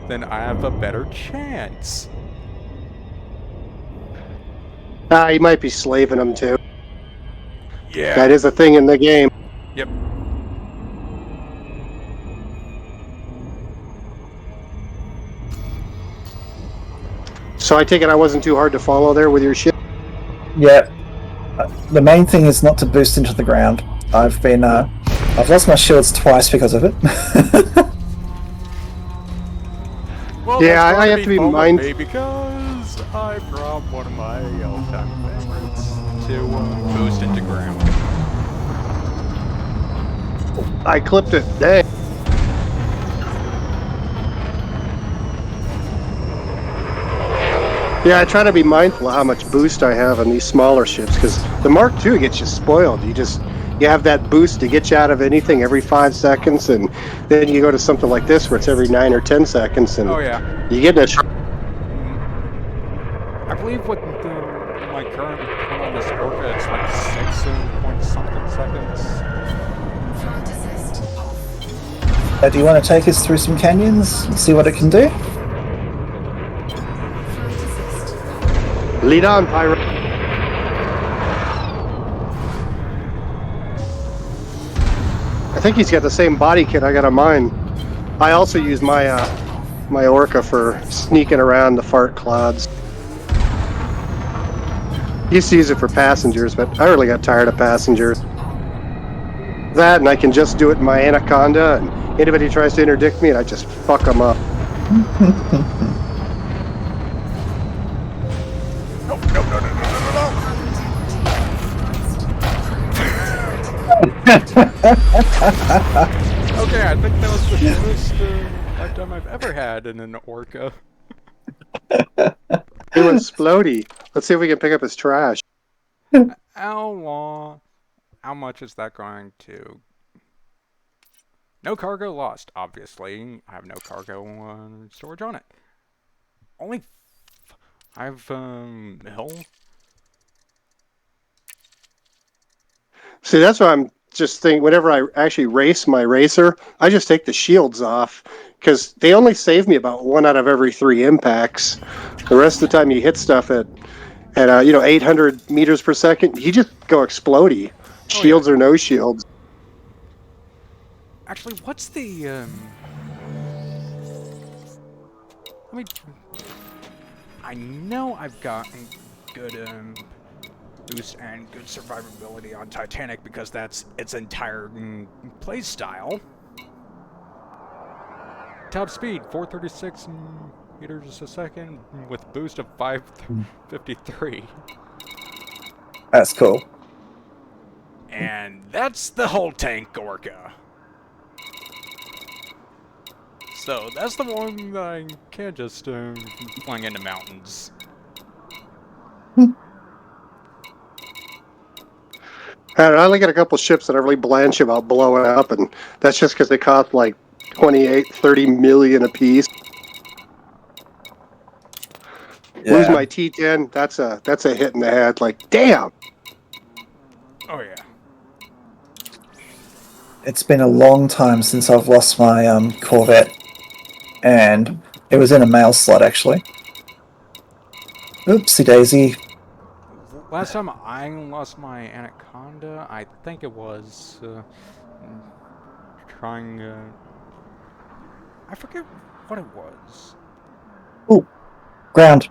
then I have a better chance. You might be slaving them too. Yeah. That is a thing in the game. Yep. So I take it I wasn't too hard to follow there with your ship? Yeah. The main thing is not to boost into the ground. I've lost my shields twice because of it. Well, Yeah, that's I going have to be fun with mindful. me because I brought one of my all-time favorites to boost into ground. I clipped it. Dang. Yeah, I try to be mindful of how much boost I have on these smaller ships, because the Mark II gets you spoiled. You have that boost to get you out of anything every 5 seconds, and then you go to something like this where it's every 9 or 10 seconds, and Oh yeah. you get in a I believe with my current one on this Orca, it's like 6 point something seconds. Flight assist off. Do you want to take us through some canyons and see what it can do? Flight assist. lead on, Pyro. I think he's got the same body kit I got on mine. I also use my my Orca for sneaking around the fart clouds. Used to use it for passengers, but I really got tired of passengers. That, and I can just do it in my Anaconda, and anybody tries to interdict me, and I just fuck them up. Okay, I think that was the shortest lifetime I've ever had in an orca. He went Splody. Let's see if we can pick up his trash. How long? How much is that going to? No cargo lost, obviously. I have no cargo storage on it. Only 5 mil? See, that's why I'm just thinking, whenever I actually race my racer, I just take the shields off, because they only save me about 1 out of every 3 impacts. The rest of the time you hit stuff at 800 meters per second, you just go explodey. Shields or no shields. Actually, what's the I know I've gotten good boost and good survivability on Titanic because that's its entire play style. Top speed 436 meters a second with boost of 553. That's cool. And that's the whole tank orca. So that's the one that I can't just fling into mountains. I only got a couple ships that I really blanch about blowing up, and that's just because they cost like 28, 30 million a piece. Lose my T10, that's a hit in the head. Like, damn. Oh yeah. It's been a long time since I've lost my Corvette, and it was in a mail slot actually. Oopsie daisy. Last time I lost my Anaconda, I think it was trying. I forget what it was. Ooh, ground.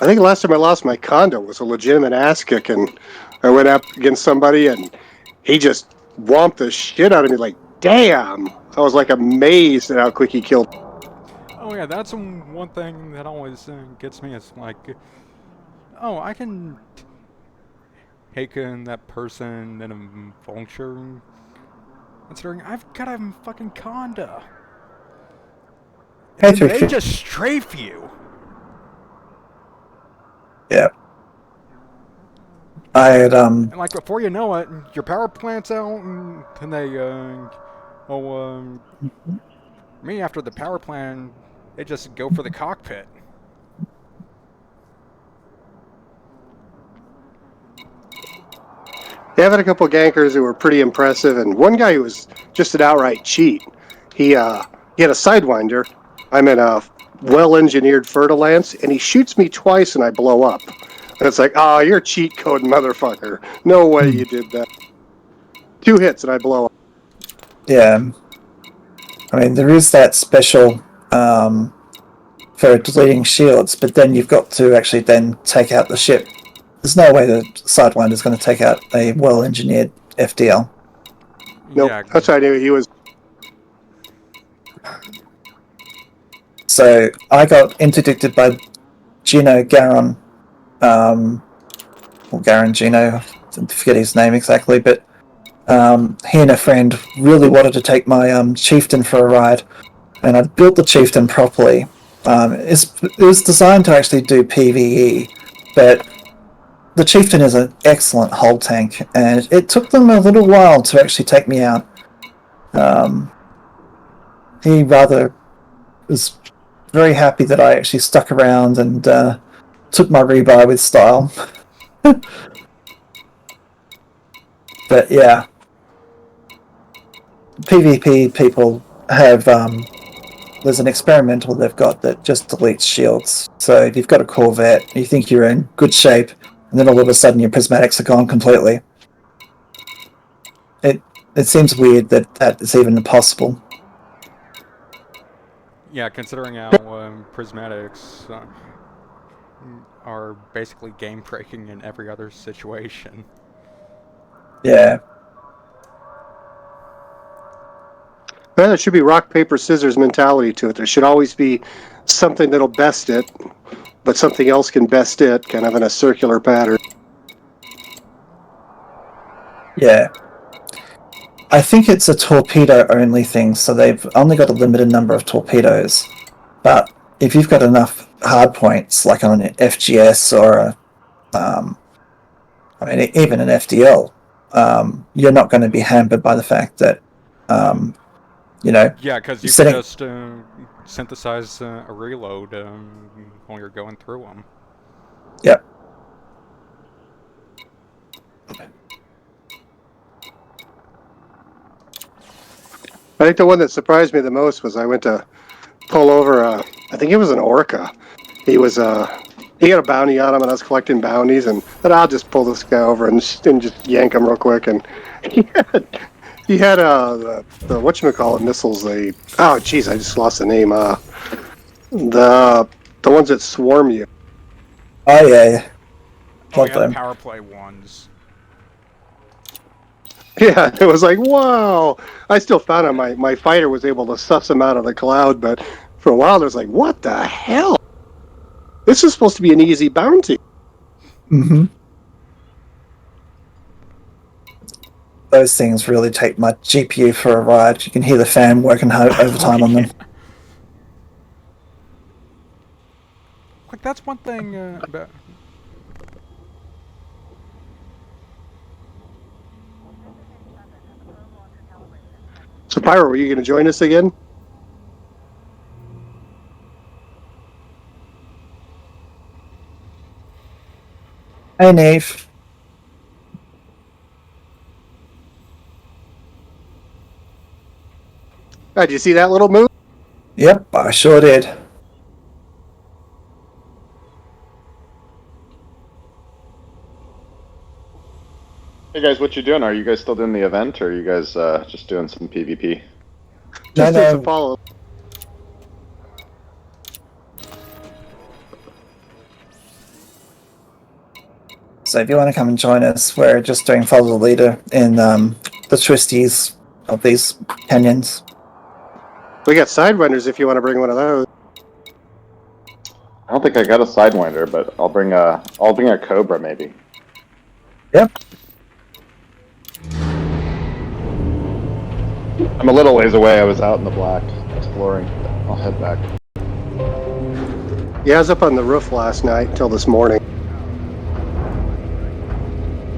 I think the last time I lost my condo was a legitimate ass kick, and I went up against somebody, and he just whomped the shit out of me. Like, damn! I was like amazed at how quick he killed. Oh yeah, that's one thing that always gets me. It's like, oh, I can take that person in a vulture, considering I've got a fucking Conda. And they just strafe you. Yeah. I had And like before you know it, your power plant's out, and they me after the power plant, they just go for the cockpit. Yeah, I've had a couple of gankers who were pretty impressive, and one guy who was just an outright cheat. He had a Sidewinder. I'm in a well-engineered Fertilance, and he shoots me twice, and I blow up. And it's like, oh, you're a cheat code motherfucker. No way you did that. 2 hits, and I blow up. Yeah. I mean, there is that special for deleting shields, but then you've got to actually then take out the ship. There's no way the Sidewinder is going to take out a well-engineered FDL. Nope, Yeah, that's how I knew he was. So I got interdicted by Gino Garon, or Garon Gino, I forget his name exactly, but he and a friend really wanted to take my Chieftain for a ride, and I built the Chieftain properly. It was designed to actually do PvE, but the Chieftain is an excellent hull tank, and it took them a little while to actually take me out. He rather was very happy that I actually stuck around and took my rebuy with style. But yeah, PvP people have there's an experimental they've got that just deletes shields. So if you've got a Corvette, you think you're in good shape, and then all of a sudden your prismatics are gone completely. It seems weird that is even possible. Yeah, considering how prismatics are basically game breaking in every other situation. Yeah. Well, there should be rock, paper, scissors mentality to it. There should always be something that'll best it, but something else can best it, kind of in a circular pattern. Yeah. I think it's a torpedo only thing, so they've only got a limited number of torpedoes. But if you've got enough hard points, like on an FGS or even an FDL, you're not going to be hampered by the fact that, Yeah, because you setting- can just synthesize a reload while you're going through them. Yep. I think the one that surprised me the most was I went to pull over. I think it was an orca. He was he had a bounty on him, and I was collecting bounties, and then I'll just pull this guy over and just yank him real quick. And he had the whatchamacallit missiles. They oh jeez, I just lost the name. The ones that swarm you. Oh yeah. Oh Love yeah, the them. power play ones. Yeah, it was like, wow. I still found out my fighter was able to suss him out of the cloud, but for a while, I was like, what the hell? This is supposed to be an easy bounty. Mm-hmm. Those things really take my GPU for a ride. You can hear the fan working overtime on them. Like, that's one thing about... So, Pyro, were you going to join us again? Hey, Neve. Did you see that little move? Yep, I sure did. Hey guys, what you doing? Are you guys still doing the event, or are you guys just doing some PvP? Just No. did some follow. So if you want to come and join us, we're just doing follow the leader in the twisties of these canyons. We got sidewinders if you want to bring one of those. I don't think I got a Sidewinder, but I'll bring a Cobra maybe. Yep. I'm a little ways away. I was out in the black exploring. I'll head back. Yeah, I was up on the roof last night until this morning.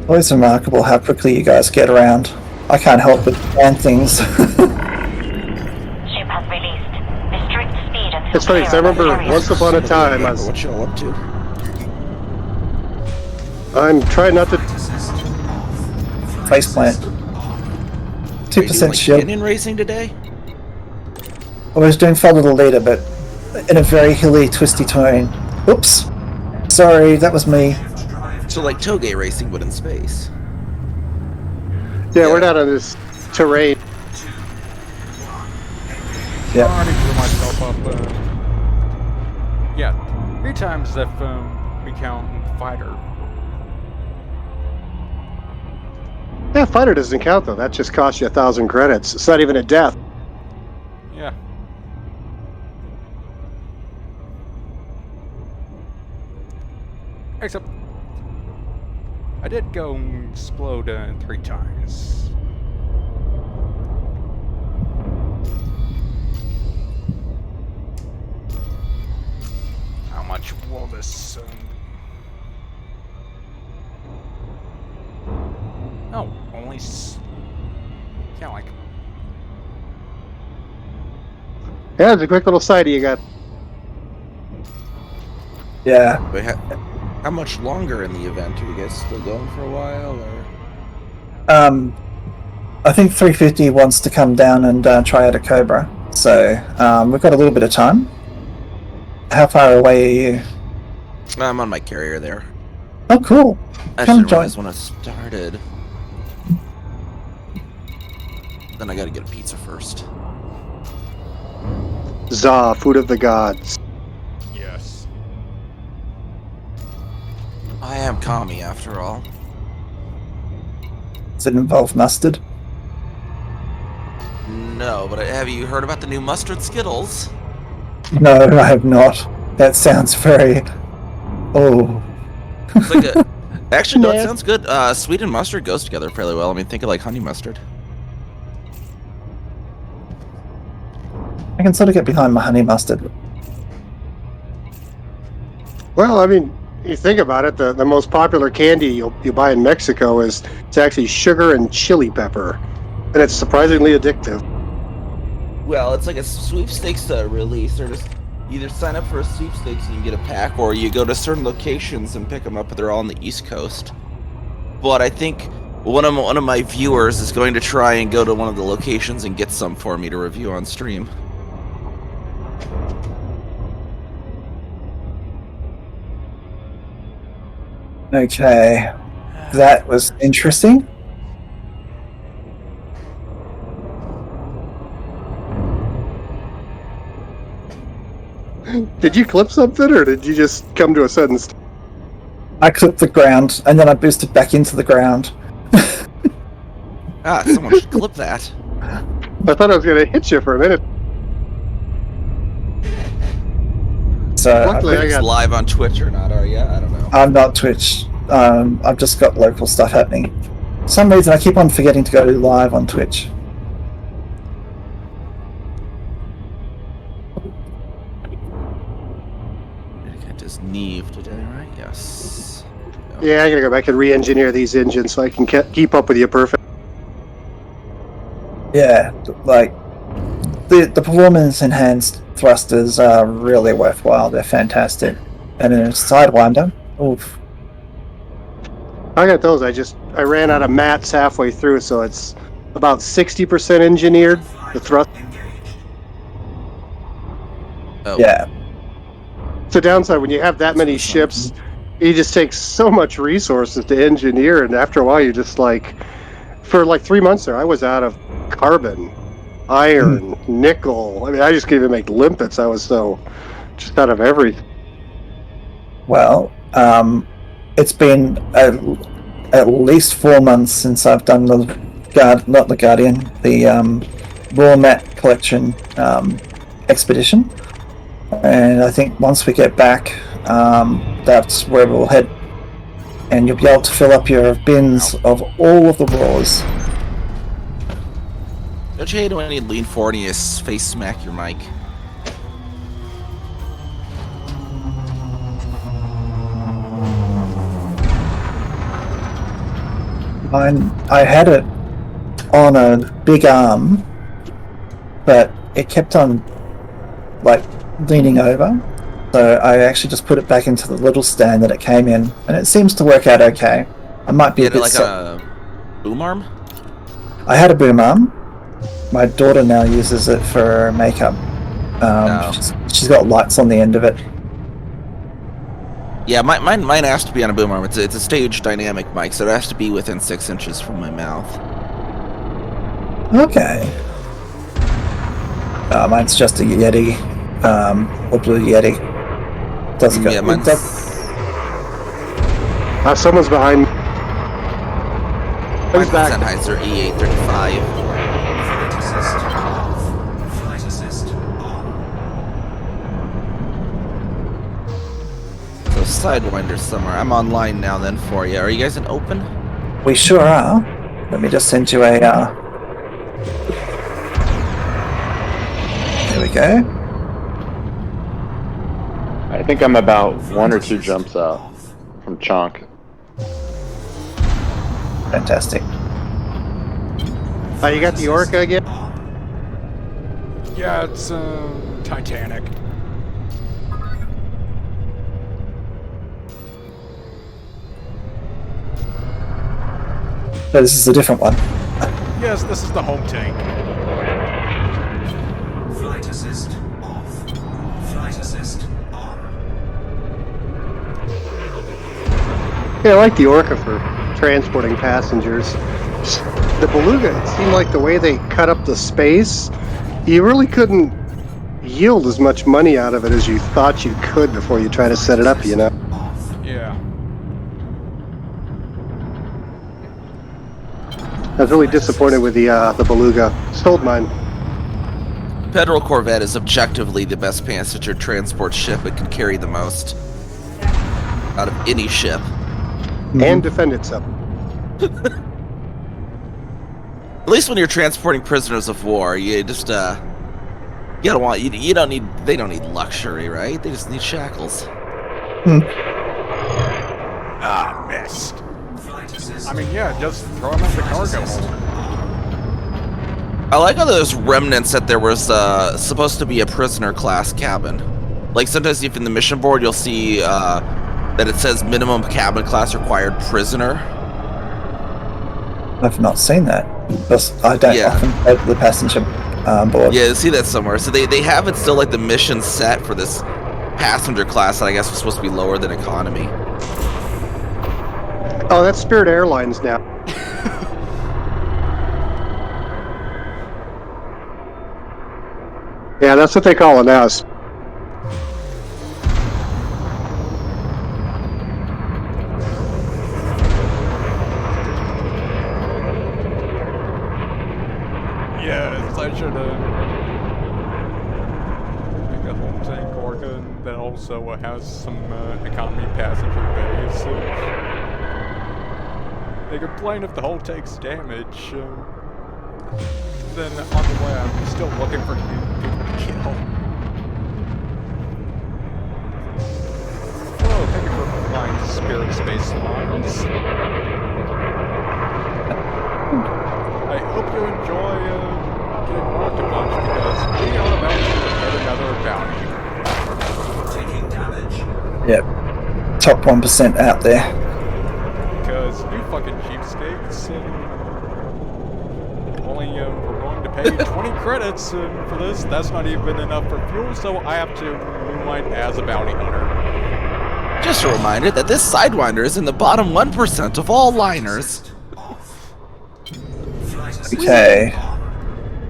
Always remarkable how quickly you guys get around. I can't help but plan things. Ship has released. Restrict speed until It's funny, 'cause I clear of remember area. once upon a time I was, What y'all up to? I'm trying not to. Face plant. Are you 2% doing, like, shield. canyon racing today? I was doing follow the leader, but in a very hilly, twisty terrain. Oops. Sorry, that was me. So like toge racing, but in space. Yeah, we're not on this terrain. I already blew myself up. Yeah, 3 times if we count fighter. Yeah, fighter doesn't count though. That just costs you 1,000 credits. It's not even a death. Yeah. Except, I did go explode 3 times. How much will this? Oh, only. Yeah, like. Yeah, it's a quick little sighty you got. Yeah. But how much longer in the event? Are you guys still going for a while, or? I think 350 wants to come down and try out a Cobra. So we've got a little bit of time. How far away are you? I'm on my carrier there. Oh, cool. I Come should join. realize when I started. Then I gotta get a pizza first. Za, food of the gods. Yes. I am Kami after all. Does it involve mustard? No, but have you heard about the new mustard Skittles? No, I have not. That sounds very... Oh. It's like a... Actually, no, it Nah. sounds good. Sweet and mustard goes together fairly well. I mean, think of like honey mustard. I can sort of get behind my honey mustard. Well, I mean, you think about it, the most popular candy you buy in Mexico is it's actually sugar and chili pepper, and it's surprisingly addictive. Well, it's like a sweepstakes release. Or just either sign up for a sweepstakes and you get a pack, or you go to certain locations and pick them up, but they're all on the East Coast. But I think one of my viewers is going to try and go to one of the locations and get some for me to review on stream. Okay. That was interesting. Did you clip something, or did you just come to a sudden stop? I clipped the ground, and then I boosted back into the ground. Ah, someone should clip that. I thought I was going to hit you for a minute. So Luckily, I It's got live on Twitch or not, are you? I don't know. I'm not Twitch. I've just got local stuff happening. For some reason, I keep on forgetting to go live on Twitch. I just Neve today, right? Yes. Yeah, I gotta go back and re-engineer these engines so I can keep up with you perfect. Yeah, like the performance enhanced thrusters are really worthwhile. They're fantastic, and in a sidewinder, oof. I got those. I ran out of mats halfway through, so it's about 60% engineered. The thrust. Oh. Yeah, It's a downside when you have that many ships. It just takes so much resources to engineer, and after a while, you just like, for like 3 months there, I was out of carbon, iron, nickel. I mean, I just couldn't even make limpets. I was so just out of everything. well, it's been at least 4 months since I've done the not the Guardian, the raw mat collection expedition, and I think once we get back, that's where we'll head, and you'll be able to fill up your bins of all of the raws. Don't you hate when you lean forward and you face smack your mic? I had it on a big arm, but it kept on like leaning over, so I actually just put it back into the little stand that it came in, and it seems to work out okay. I might be a Get bit like a boom arm? I had a boom arm. My daughter now uses it for makeup. She's got lights on the end of it. Yeah, mine has to be on a boom arm. It's a stage dynamic mic, so it has to be within 6 inches from my mouth. Okay. Mine's just a Yeti, a blue Yeti. Doesn't go. Yeah, mine's... Someone's behind me. Mine's Who's back? Sennheiser E835. Flight assist off. Flight assist on. So Sidewinder somewhere. I'm online now then for you. Are you guys in open? We sure are. Let me just send you a. There we go. I think I'm about 1 or 2 jumps out from Chonk. Fantastic. You got the Orca again? Yeah, it's Titanic. So this is a different one. Yes, this is the home tank. Flight assist off. Flight assist on. Yeah, I like the Orca for transporting passengers. The Beluga, it seemed like the way they cut up the space, you really couldn't yield as much money out of it as you thought you could before you try to set it up, you know? Yeah. I was really disappointed with the Beluga. Sold mine. Federal Corvette is objectively the best passenger transport ship. It can carry the most out of any ship. And defend itself. At least when you're transporting prisoners of war, you just you don't want you don't need they don't need luxury, right? They just need shackles. Ah, missed. I mean, yeah, just throw them in the cargo hold. I like all those remnants that there was supposed to be a prisoner class cabin. Like sometimes if in the mission board you'll see that it says minimum cabin class required prisoner. I've not seen that. Because I don't often go to the passenger board. Yeah, see that somewhere. So they have it still like the mission set for this passenger class that I guess was supposed to be lower than economy. Oh, that's Spirit Airlines now. Yeah, that's what they call it now. Yes, I should make a home tank organ that also has some economy passenger bays. They complain if the hull takes damage. Then on the way, I'm still looking for people to kill. Oh, thank you for flying Spirit Space Lines. I hope you enjoy getting rocked a bunch because we are about to hit another bounty. Taking damage. Yep. Top 1% out there. Because you fucking cheapskates only we're going to pay 20 credits for this. That's not even enough for fuel, so I have to moonlight as a bounty hunter. Just a reminder that this Sidewinder is in the bottom 1% of all liners. Okay.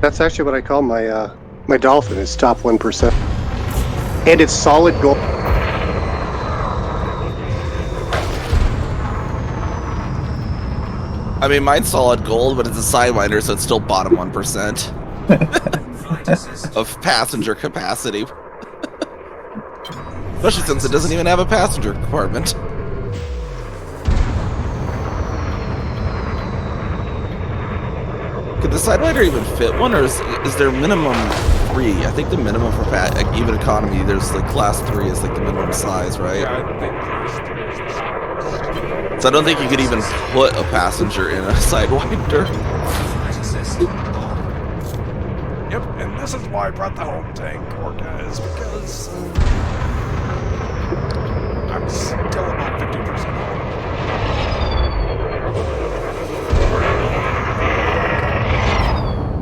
That's actually what I call my my Dolphin. It's top 1%, and it's solid gold. I mean, mine's solid gold, but it's a Sidewinder, so it's still bottom 1% of passenger capacity. Especially since it doesn't even have a passenger compartment. Could the Sidewinder even fit one, or is there minimum 3? I think the minimum for even economy, there's like class 3 is like the minimum size, right? Yeah, I think class 3 is the size. So I don't think you could even put a passenger in a Sidewinder. Yep, and this is why I brought the home tank orca, is because I'm still about 50% home.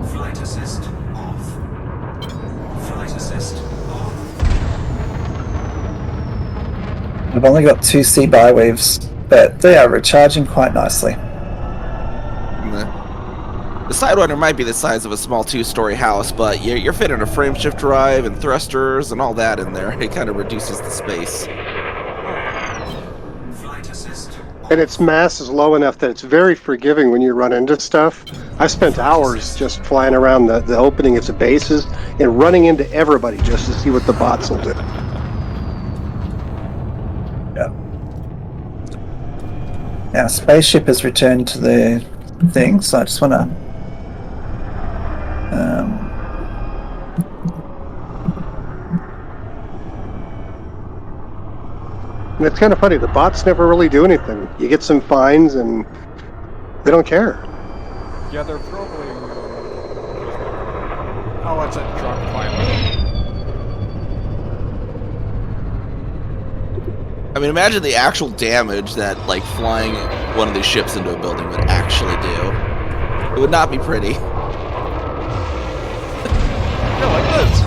Flight assist off. Flight assist off. I've only got 2 sea bywaves, but they are recharging quite nicely. The Sidewinder might be the size of a small 2-story house, but you're fitting a frame shift drive and thrusters and all that in there. It kind of reduces the space. Flight assist. And its mass is low enough that it's very forgiving when you run into stuff. I spent hours just flying around the opening of the bases and running into everybody just to see what the bots will do. Yeah. Now, spaceship has returned to the thing, so I just want to. And it's kind of funny, the bots never really do anything. You get some fines and they don't care. Yeah, they're probably... Oh, it's a drunk pilot. I mean, imagine the actual damage that, like, flying one of these ships into a building would actually do. It would not be pretty. Yeah, like this.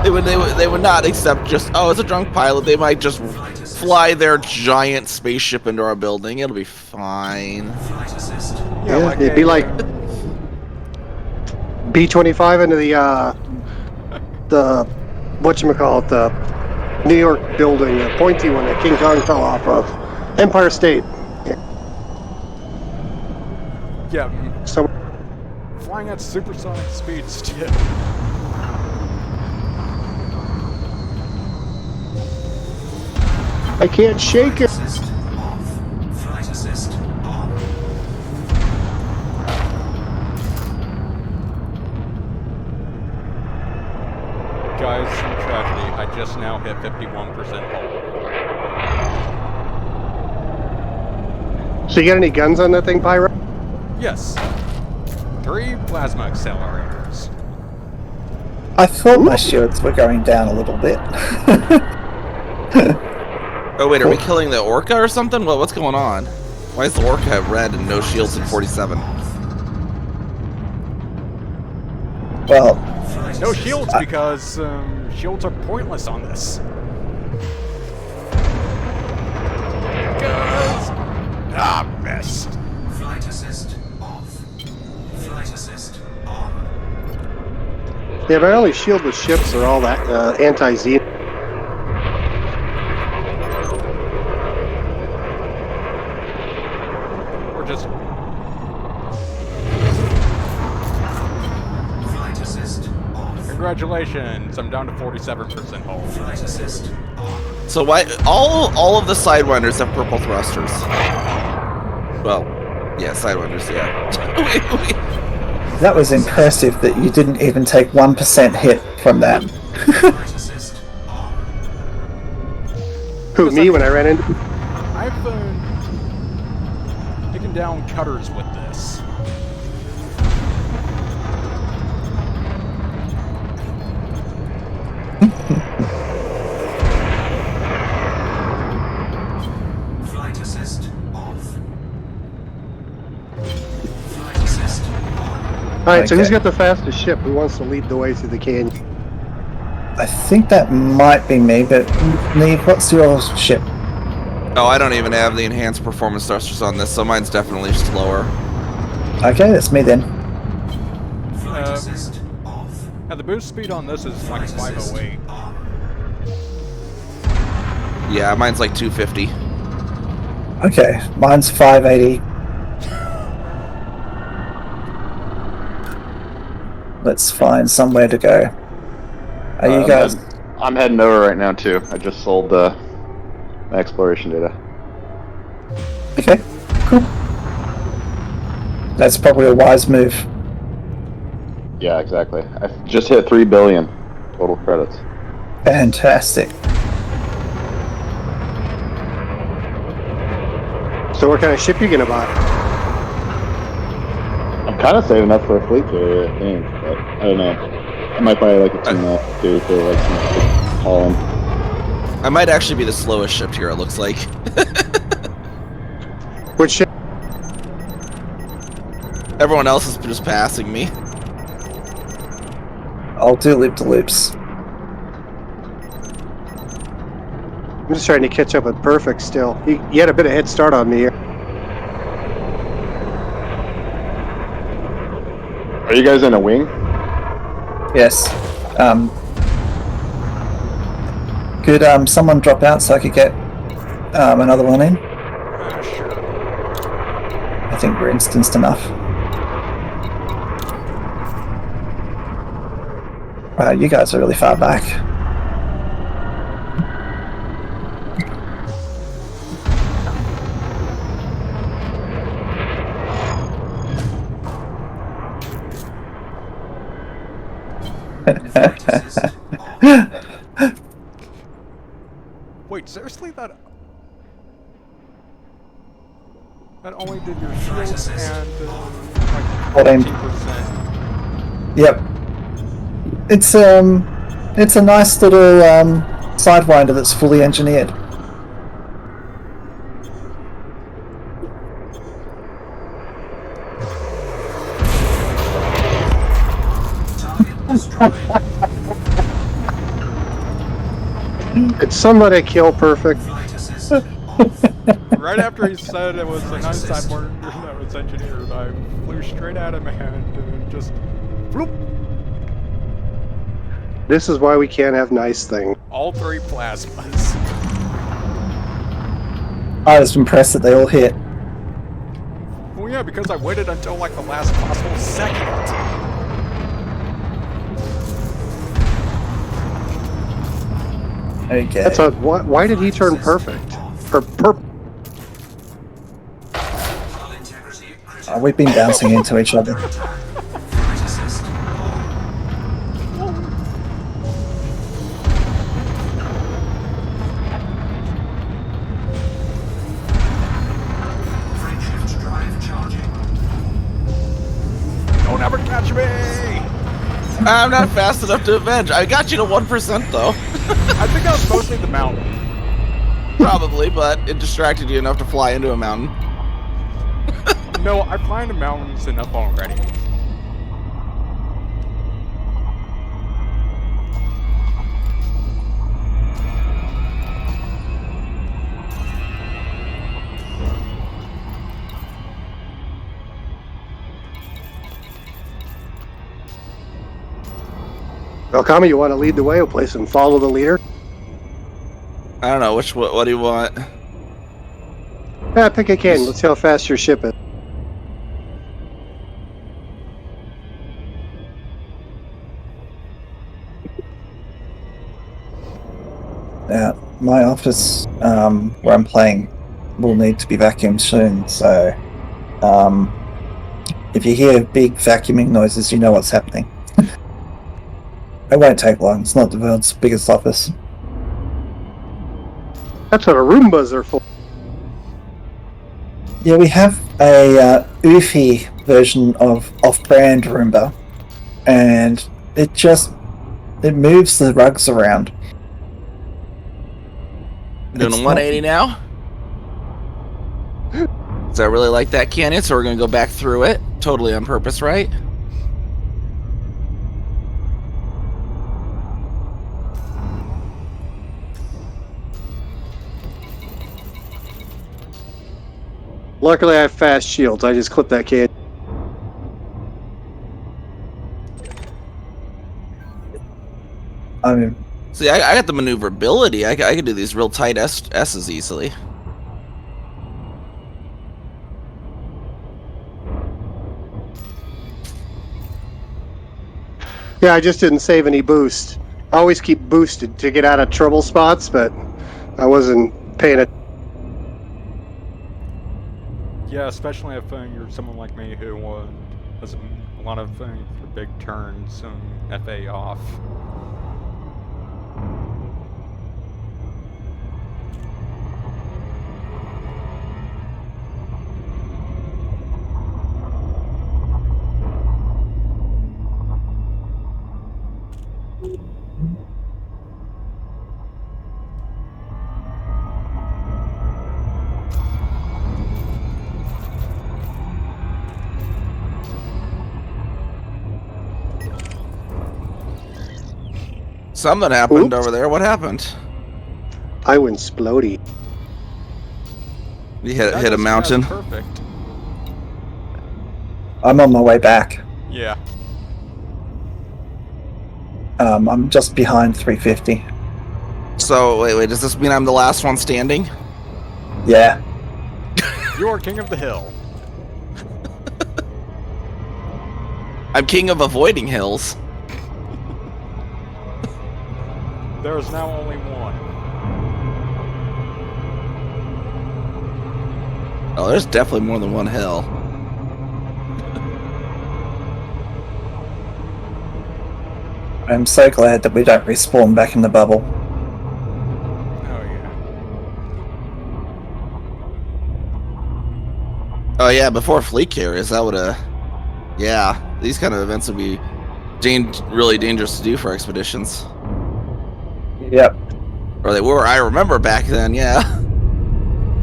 They would not accept just, oh, it's a drunk pilot. They might just fly their giant spaceship into our building. It'll be fine. Flight assist. Yeah, it'd be like B-25 into the the whatchamacallit, the New York building, the pointy one that King Kong fell off of. Empire State. Yeah, So flying at supersonic speeds too. I can't shake it. Assist off. Flight assist on. Guys, some tragedy. I just now hit 51% hull. So you got any guns on that thing, Pyro? Yes. 3 plasma accelerators. I thought my shields were going down a little bit. Oh wait, are we killing the orca or something? What's going on? Why is the orca have red and no shields in 47? Well, No shields because shields are pointless on this. Missed. Flight assist off. Flight assist on. Yeah, my only shield with ships are all that anti-Z. Or just Flight assist off. congratulations, I'm down to 47% hull. Flight assist on. So why all of the sidewinders have purple thrusters? Well, yeah, sidewinders, yeah. that was impressive that you didn't even take 1% hit from that. Flight assist on. Who, me, when I ran into? I've taken down cutters with this. Flight assist off. Flight assist on. Alright, so who's Okay. got the fastest ship? Who wants to lead the way through the canyon? I think that might be me, but Neve, what's your ship? Oh, I don't even have the enhanced performance thrusters on this, so mine's definitely slower. Okay, that's me then. Flight assist off. Now the boost speed on this is like Flight assist 508. on. Yeah, mine's like 250. Okay, mine's 580. Let's find somewhere to go. Are you guys? I'm heading over right now too. I just sold my exploration data. Okay, cool. That's probably a wise move. Yeah, exactly. I just hit 3 billion total credits. Fantastic. So what kind of ship you gonna buy? I'm kind of saving up for a fleet carrier, I think, but I don't know. I might buy like a tuna too for like some hauling. I might actually be the slowest ship here, it looks like. Which ship? Everyone else is just passing me. I'll do loop to loops. I'm just trying to catch up with Perfect still. You had a bit of head start on me here. Are you guys in a wing? Yes. Could someone drop out so I could get another one in? Sure. I think we're instanced enough. Wow, you guys are really far back. Flight assist off. Wait, seriously? That only did your Flight shields assist. and What like aim? 14%. Yep. It's a nice little sidewinder that's fully engineered. Target destroyed. Could somebody kill Perfect? Flight assist. Right after he said it was a nice sidewinder that was engineered, I flew straight at him and just floop. This is why we can't have nice things. All 3 plasmas. I was impressed that they all hit. Well, yeah, because I waited until like the last possible second. Okay. That's why did he turn perfect? Hull integrity critical. We've been bouncing into each other. Flight assist on. Frameshift drive charging. Don't ever catch me! I'm not fast enough to avenge. I got you to 1% though. I think that was mostly the mountain. Probably, but it distracted you enough to fly into a mountain. No, I fly into mountains enough already. Belkami, you want to lead the way? We'll play some follow the leader. I don't know what do you want? Yeah, pick a can. Let's see how fast your ship is. My office, where I'm playing, will need to be vacuumed soon, so if you hear big vacuuming noises, you know what's happening. It won't take long. It's not the world's biggest office. That's what Roombas are for. Yeah, we have a oofy version of off-brand Roomba, and it moves the rugs around. Doing It's a 180 now? Is that really like that, Canyon? So we're gonna go back through it, totally on purpose, right? Luckily, I have fast shields. I just clip that can. I mean, See, I got the maneuverability. I can do these real tight S's easily. Yeah, I just didn't save any boost. I always keep boosted to get out of trouble spots, but I wasn't paying it. Yeah, especially if you're someone like me who has a lot of for big turns, FA off. Something happened Oops. over there. What happened? I went splody. You That hit a doesn't mountain. sound Perfect. I'm on my way back. Yeah. I'm just behind 350. So wait, does this mean I'm the last one standing? Yeah. You're king of the hill. I'm king of avoiding hills. There is now only one. Oh, there's definitely more than one hill. I'm so glad that we don't respawn back in the bubble. Oh yeah. Oh yeah, before fleet carriers, that would yeah, these kind of events would be really dangerous to do for expeditions. Yep. Or they were. I remember back then. Yeah.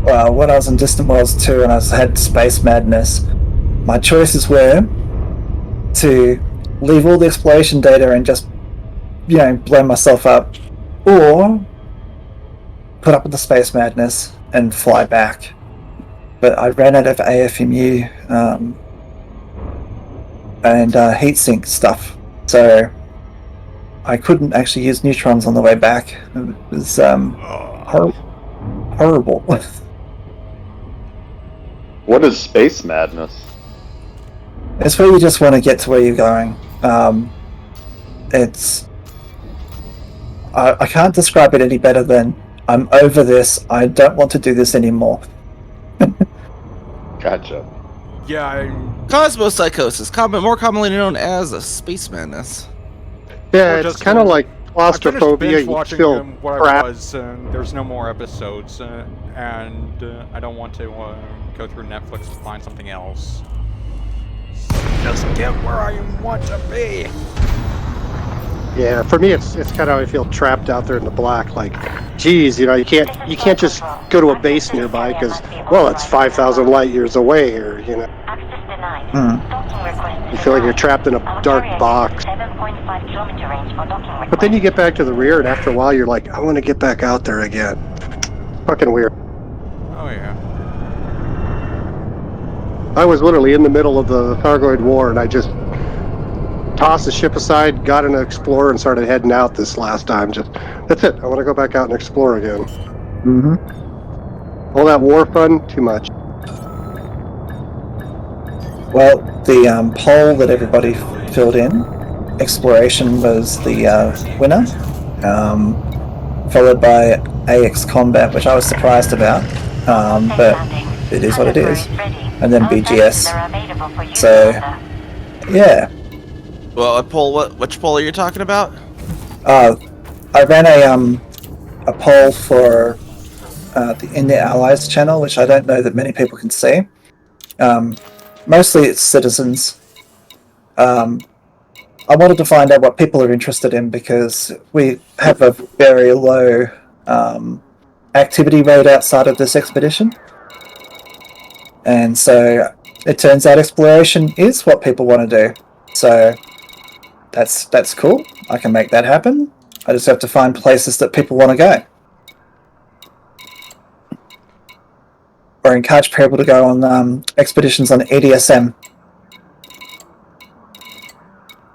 Well, when I was in Distant Worlds 2 and I had Space Madness, my choices were to leave all the exploration data and just, blow myself up, or put up with the Space Madness and fly back. But I ran out of AFMU and heatsink stuff, so I couldn't actually use neutrons on the way back. It was horrible. What is space madness? It's where you just want to get to where you're going. It's I can't describe it any better than I'm over this. I don't want to do this anymore. Gotcha. Yeah, Cosmopsychosis, more commonly known as a space madness. Yeah, Or it's just, kind of like I finished claustrophobia. binge You watching feel what crap. it was. There's no more episodes, and I don't want to go through Netflix to find something else. Just get where I want to be. Yeah, for me, it's kind of how I feel trapped out there in the black. Like, geez, you know, you can't just go to a base nearby because, well, it's 5,000 light years away here. You know, Access denied. Hmm. Docking request you feel like you're trapped in a Our dark carrier box. 7.5 kilometer range for docking request. But then you get back to the rear, and after a while, you're like, I want to get back out there again. Fucking weird. Oh yeah. I was literally in the middle of the Thargoid War, and I just tossed the ship aside, got in an Explorer, and started heading out this last time. That's it. I want to go back out and explore again. Mm-hmm. All that war fun, too much. Well, the poll that everybody filled in, exploration was the winner, followed by AX combat, which I was surprised about, but it is what it is, and then BGS. So, yeah. Well, which poll are you talking about? I ran a poll for in the Allies channel, which I don't know that many people can see. Mostly it's citizens. I wanted to find out what people are interested in because we have a very low activity rate outside of this expedition. And so it turns out exploration is what people want to do. So that's cool. I can make that happen. I just have to find places that people want to go. Or encourage people to go on expeditions on EDSM.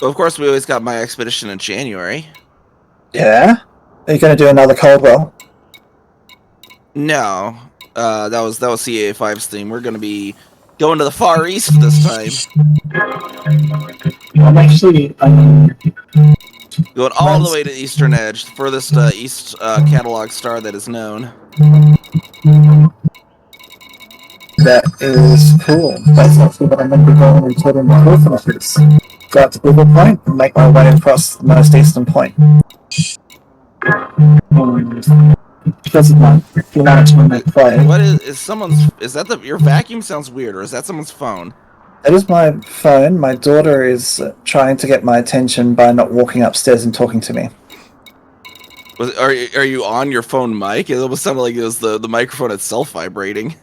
Well, of course, we always got my expedition in January. Yeah? Are you going to do another Coldwell? No, that was CA5's theme. We're going to be going to the Far East this time. I'm actually Going all the way to Eastern Edge, the furthest east catalog star that is known. That is cool. That's actually what I'm going to be going and telling the orphanages. Go out to Google Point and make my way across the most eastern point. Because of my management play. What is someone's? Is that your vacuum? Sounds weird, or is that someone's phone? That is my phone. My daughter is trying to get my attention by not walking upstairs and talking to me. Are you on your phone mic? It almost sounded like it was the microphone itself vibrating.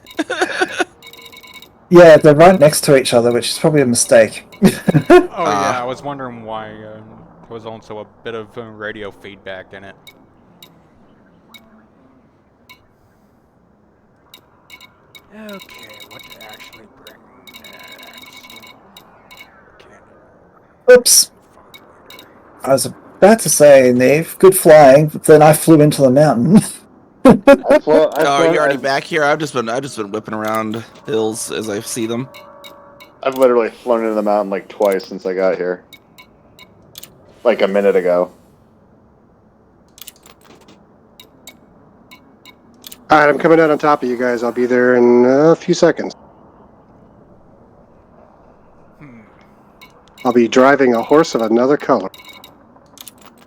Yeah, they're right next to each other, which is probably a mistake. Oh yeah, I was wondering why there was also a bit of radio feedback in it. Okay, what to actually bring next? Oops. I was about to say, Neve, good flying, but then I flew into the mountain. Oh, you're already back here. I've just been whipping around hills as I see them. I've literally flown into the mountain like twice since I got here. Like a minute ago. Alright, I'm coming out on top of you guys. I'll be there in a few seconds. I'll be driving a horse of another color.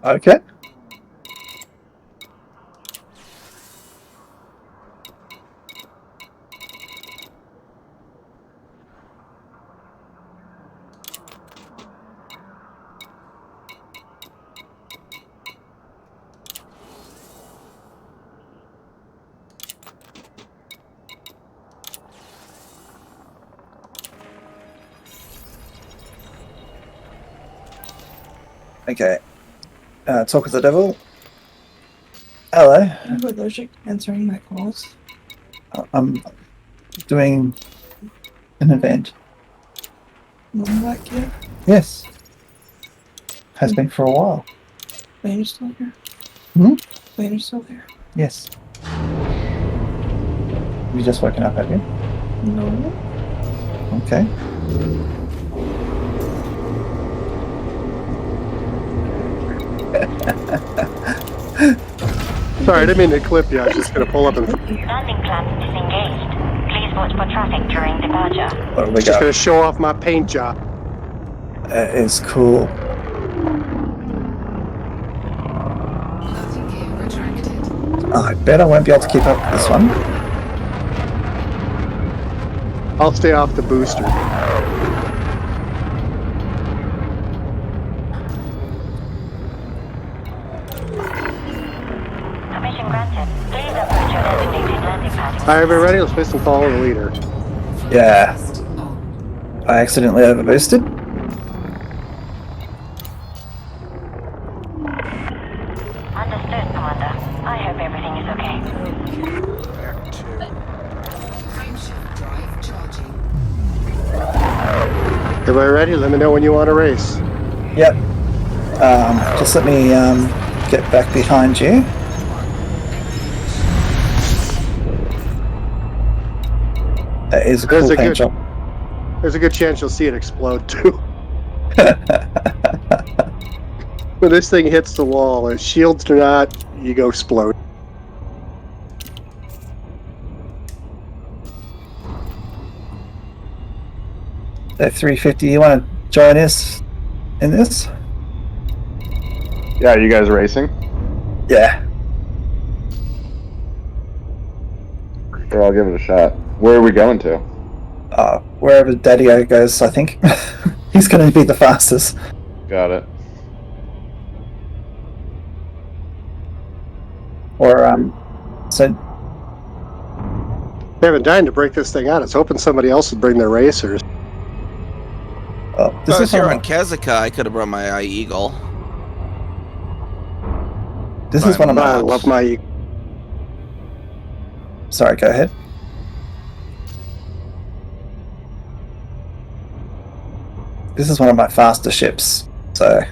Okay. Okay. Talk with the devil. Hello. I'm allergic to answering my calls. I'm doing an event. Mom back here. Yes. Has been for a while. Wait, you're still here? Hmm? Wait, you're still there? Yes. You just woken up, have you? No. Okay. Sorry, I didn't mean to clip you. I was just going to pull up and Landing clamp disengaged. Please watch for traffic during departure. What have we just going got? to show off my paint job. That is cool. Landing gear retracted. Oh, I bet I won't be able to keep up with this one. I'll stay off the booster. Permission granted. Please approach your designated landing pad. All right, everybody ready? Let's face and follow the leader. Yeah. On. I accidentally overboosted. Understood, Commander. I hope everything is okay. Back to. Frameshift drive charging. Everybody ready? Let me know when you want to race. Yep. Just let me get back behind you. That is a There's cool a paint good- job. There's a good chance you'll see it explode too. When this thing hits the wall, if shields do not, you go explode. That 350, you want to join us in this? Yeah, are you guys racing? Yeah. Sure, I'll give it a shot. Where are we going to? Wherever Daddy-O goes, I think. He's going to be the fastest. Got it. Or, so, They haven't dying to break this thing out. It's hoping somebody else would bring their racers. oh, If this I was is here one on of Kazaka, I could have brought my Eagle. my, this is one of I my, love my. sorry, go ahead. This is one of my faster ships, so,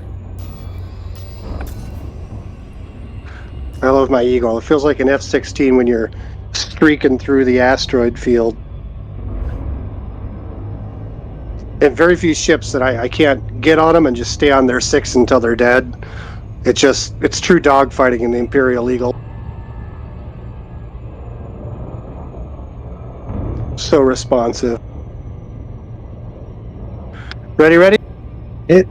I love my Eagle. It feels like an F-16 when you're streaking through the asteroid field. And very few ships that I can't get on them and just stay on their 6 until they're dead. It's true dogfighting in the Imperial Eagle. So responsive. Ready? it, I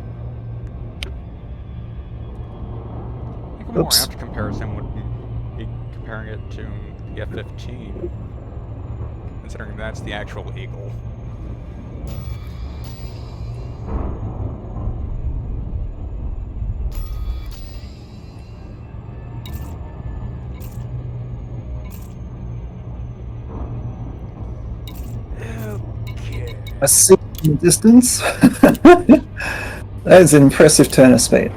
think a more Oops. apt comparison would be comparing it to the F-15, considering that's the actual Eagle. Okay. I see in the distance. That is an impressive turn of speed.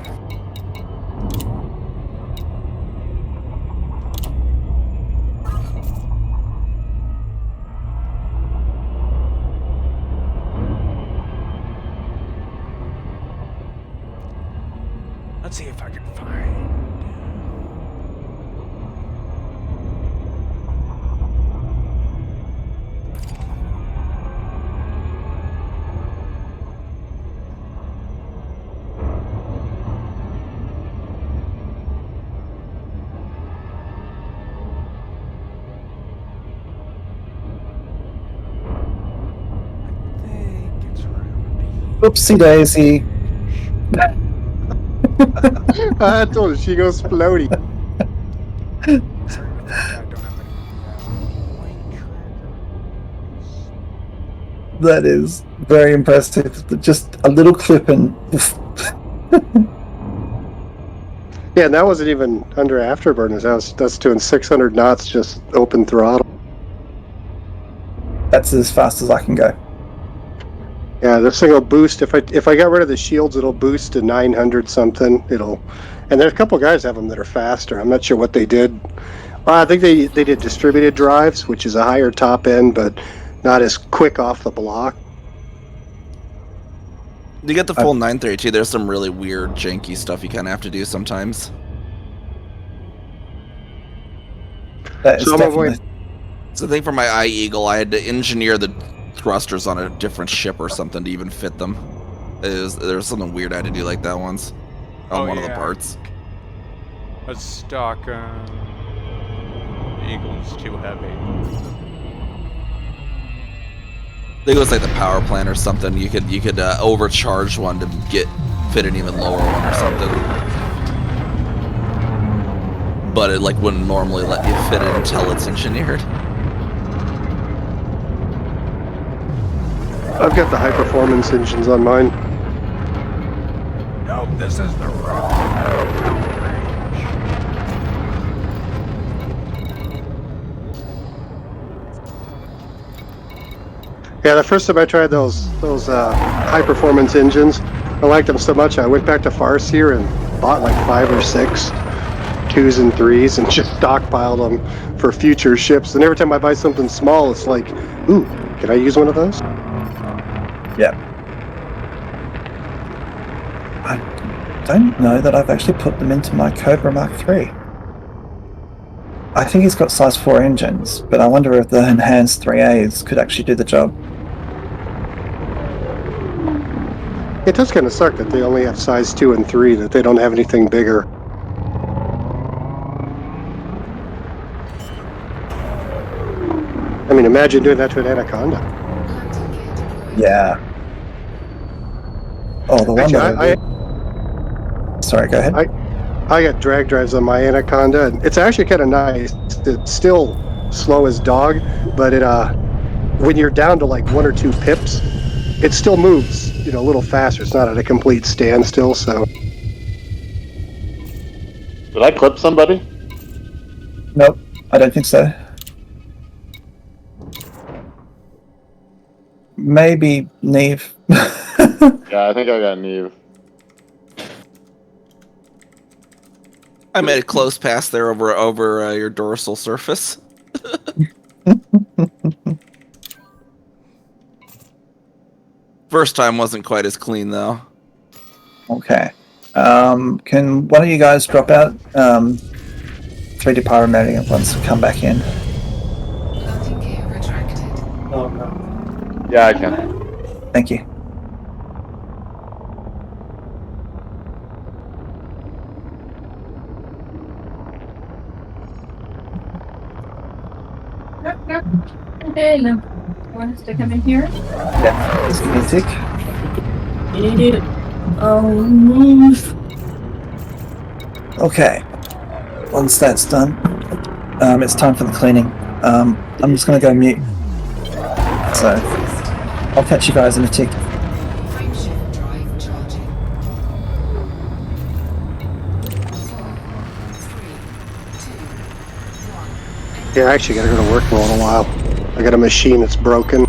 Let's see if I can find. I think it's around here. Oopsie daisy. I told her she goes floaty. Sorry about that. I don't have any light trackers. That is very impressive. Just a little clip and oof. Yeah, and that wasn't even under afterburners. That's doing 600 knots, just open throttle. That's as fast as I can go. Yeah, this thing will boost. If I got rid of the shields, it'll boost to 900 something. And there's a couple guys have them that are faster. I'm not sure what they did. Well, I think they did distributed drives, which is a higher top end, but not as quick off the block. You get the full 932. There's some really weird, janky stuff you kind of have to do sometimes. That is So I'm definitely. avoiding. So I think for my Eye Eagle, I had to engineer the thrusters on a different ship or something to even fit them. There was something weird I had to do like that once on one of the parts. A stock Eagle's too heavy. I think it was like the power plant or something. You could overcharge one to fit an even lower one or something. But it like wouldn't normally let you fit it until it's engineered. I've got the high performance engines on mine. No, this is the wrong Yeah, the first time I tried those high performance engines, I liked them so much I went back to Farseer and bought like 5 or 6 2s and 3s and just stockpiled them for future ships. And every time I buy something small, it's like, ooh, can I use one of those? Yeah. I don't know that I've actually put them into my Cobra Mark III. I think he's got size 4 engines, but I wonder if the enhanced 3As could actually do the job. It does kind of suck that they only have size 2 and 3, that they don't have anything bigger. I mean, imagine doing that to an Anaconda. Yeah. Oh, the one Actually, that Sorry, go ahead. I got drag drives on my Anaconda, and it's actually kind of nice. It's still slow as dog, but it when you're down to like 1 or 2 pips, it still moves, a little faster. It's not at a complete standstill. So. Did I clip somebody? Nope, I don't think so. Maybe Neve. Yeah, I think I got Neve. I made a close pass there over your dorsal surface. First time wasn't quite as clean though. Okay. Can one of you guys drop out 3D Pyromaniac once and come back in? Landing gear retracted. Oh, no. Yeah, I can. Thank you. Okay, now. Want us to come in here? Yeah, just give me a tick. Idiot. Oh, move. Okay. Once that's done, it's time for the cleaning. I'm just gonna go mute. So, I'll catch you guys in a tick. Frameshift drive charging. 4, 3, 2, 1. Yeah, I actually gotta go to work in a little while. I got a machine that's broken.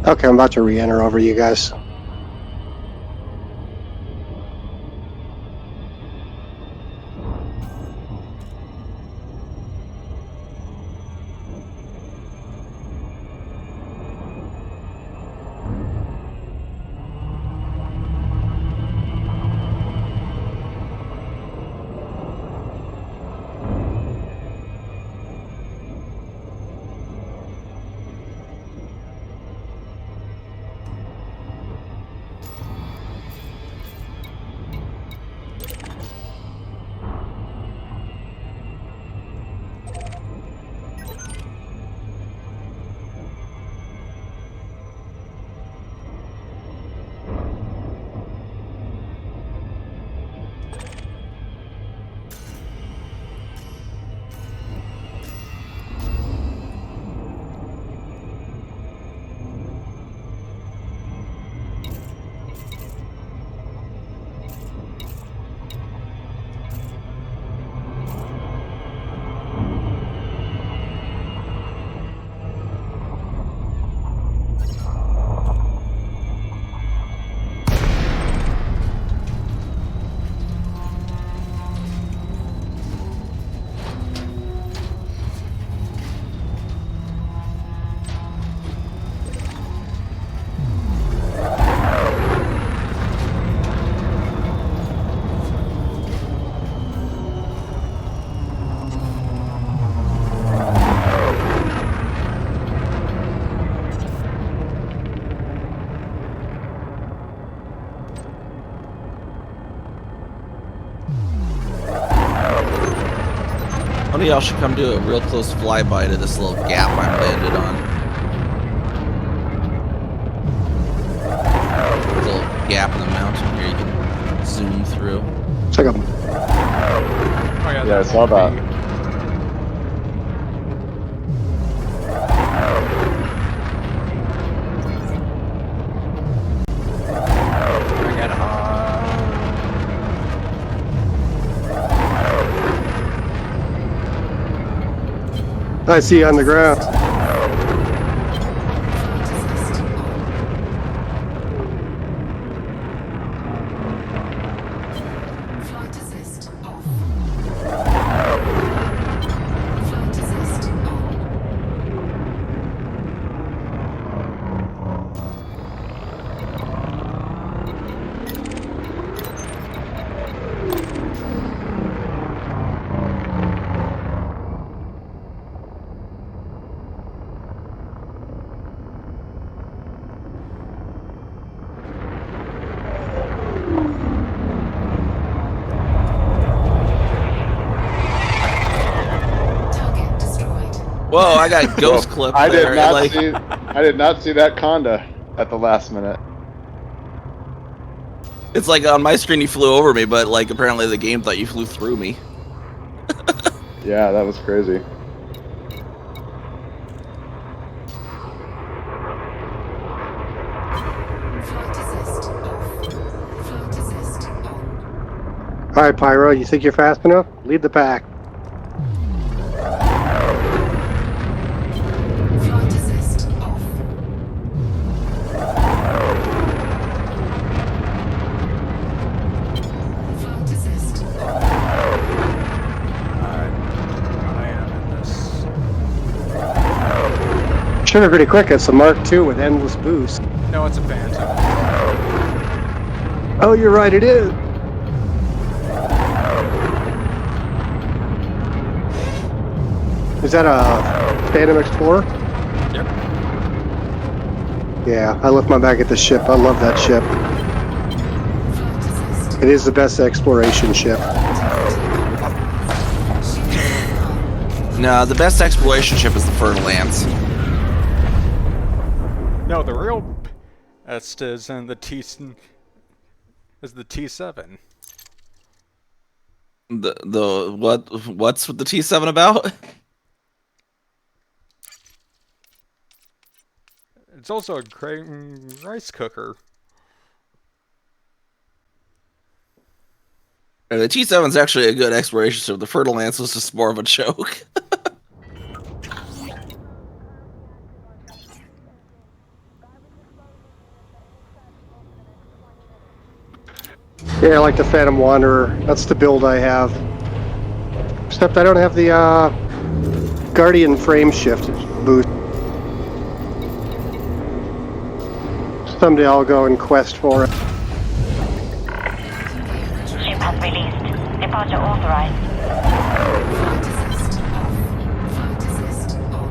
Okay, I'm about to re-enter over you guys. One of y'all should come do a real close flyby to this little gap I landed on. There's a little gap in the mountain here you can zoom through. It's like a Oh, Yeah, I saw that. I see you on the ground. Flight assist off. Flight assist on. Target destroyed. Whoa, I got ghost clip I there. did not like, see. I did not see that conda at the last minute. it's like on my screen you flew over me, but like apparently the game thought you flew through me. Yeah, that was crazy. Flight assist off. Flight assist on. All right, Pyro, you think you're fast enough? Lead the pack. Flight assist off. Flight assist on. I am in this. Should have pretty quick. It's a Mark II with endless boost. No, it's a Phantom. Oh, you're right, it is. Is that a Phantom Explorer? Yep. Yeah, I left my bag at the ship. I love that ship. Flight assist. It is the best exploration ship. No, the best exploration ship is the Fertile Lance. No, the real best is in the T7. What's with the T7 about? It's also a great rice cooker. The T7's actually a good exploration ship. The Fertile Lance was just more of a joke. Yeah, I like the Phantom Wanderer. That's the build I have. Except I don't have the Guardian frame shift boost. Someday I'll go and quest for it. Ship has released. Departure authorized. Flight assist off. Flight assist on.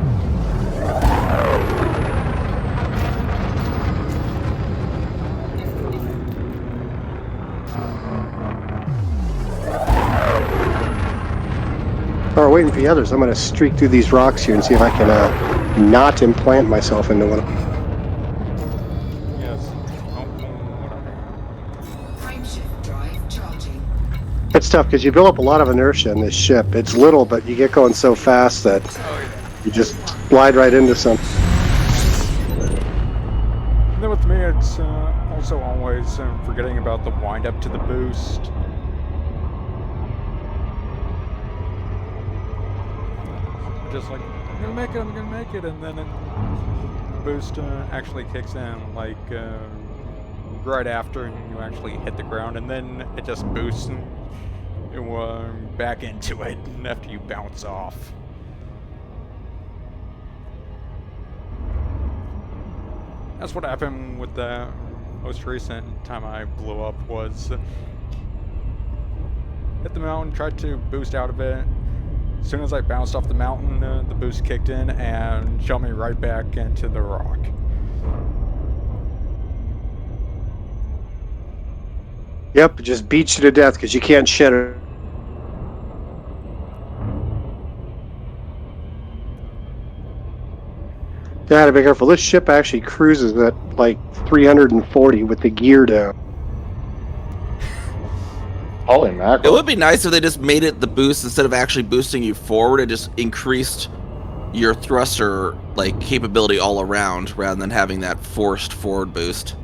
While we're waiting for the others, I'm going to streak through these rocks here and see if I can not implant myself into one. Yes. Frame shift drive charging. It's tough because you build up a lot of inertia in this ship. It's little, but you get going so fast that you just glide right into something. And then with me, it's also always forgetting about the wind up to the boost. Just like, I'm gonna make it, and then the boost actually kicks in, like, right after you actually hit the ground, and then it just boosts back into it after you bounce off. That's what happened with the most recent time I blew up, was hit the mountain, tried to boost out of it. As soon as I bounced off the mountain, the boost kicked in and shot me right back into the rock. Yep, it just beats you to death because you can't shed it. Gotta be careful. This ship actually cruises at like 340 with the gear down. Holy It mackerel. would be nice if they just made it the boost instead of actually boosting you forward. It just increased your thruster like capability all around rather than having that forced forward boost.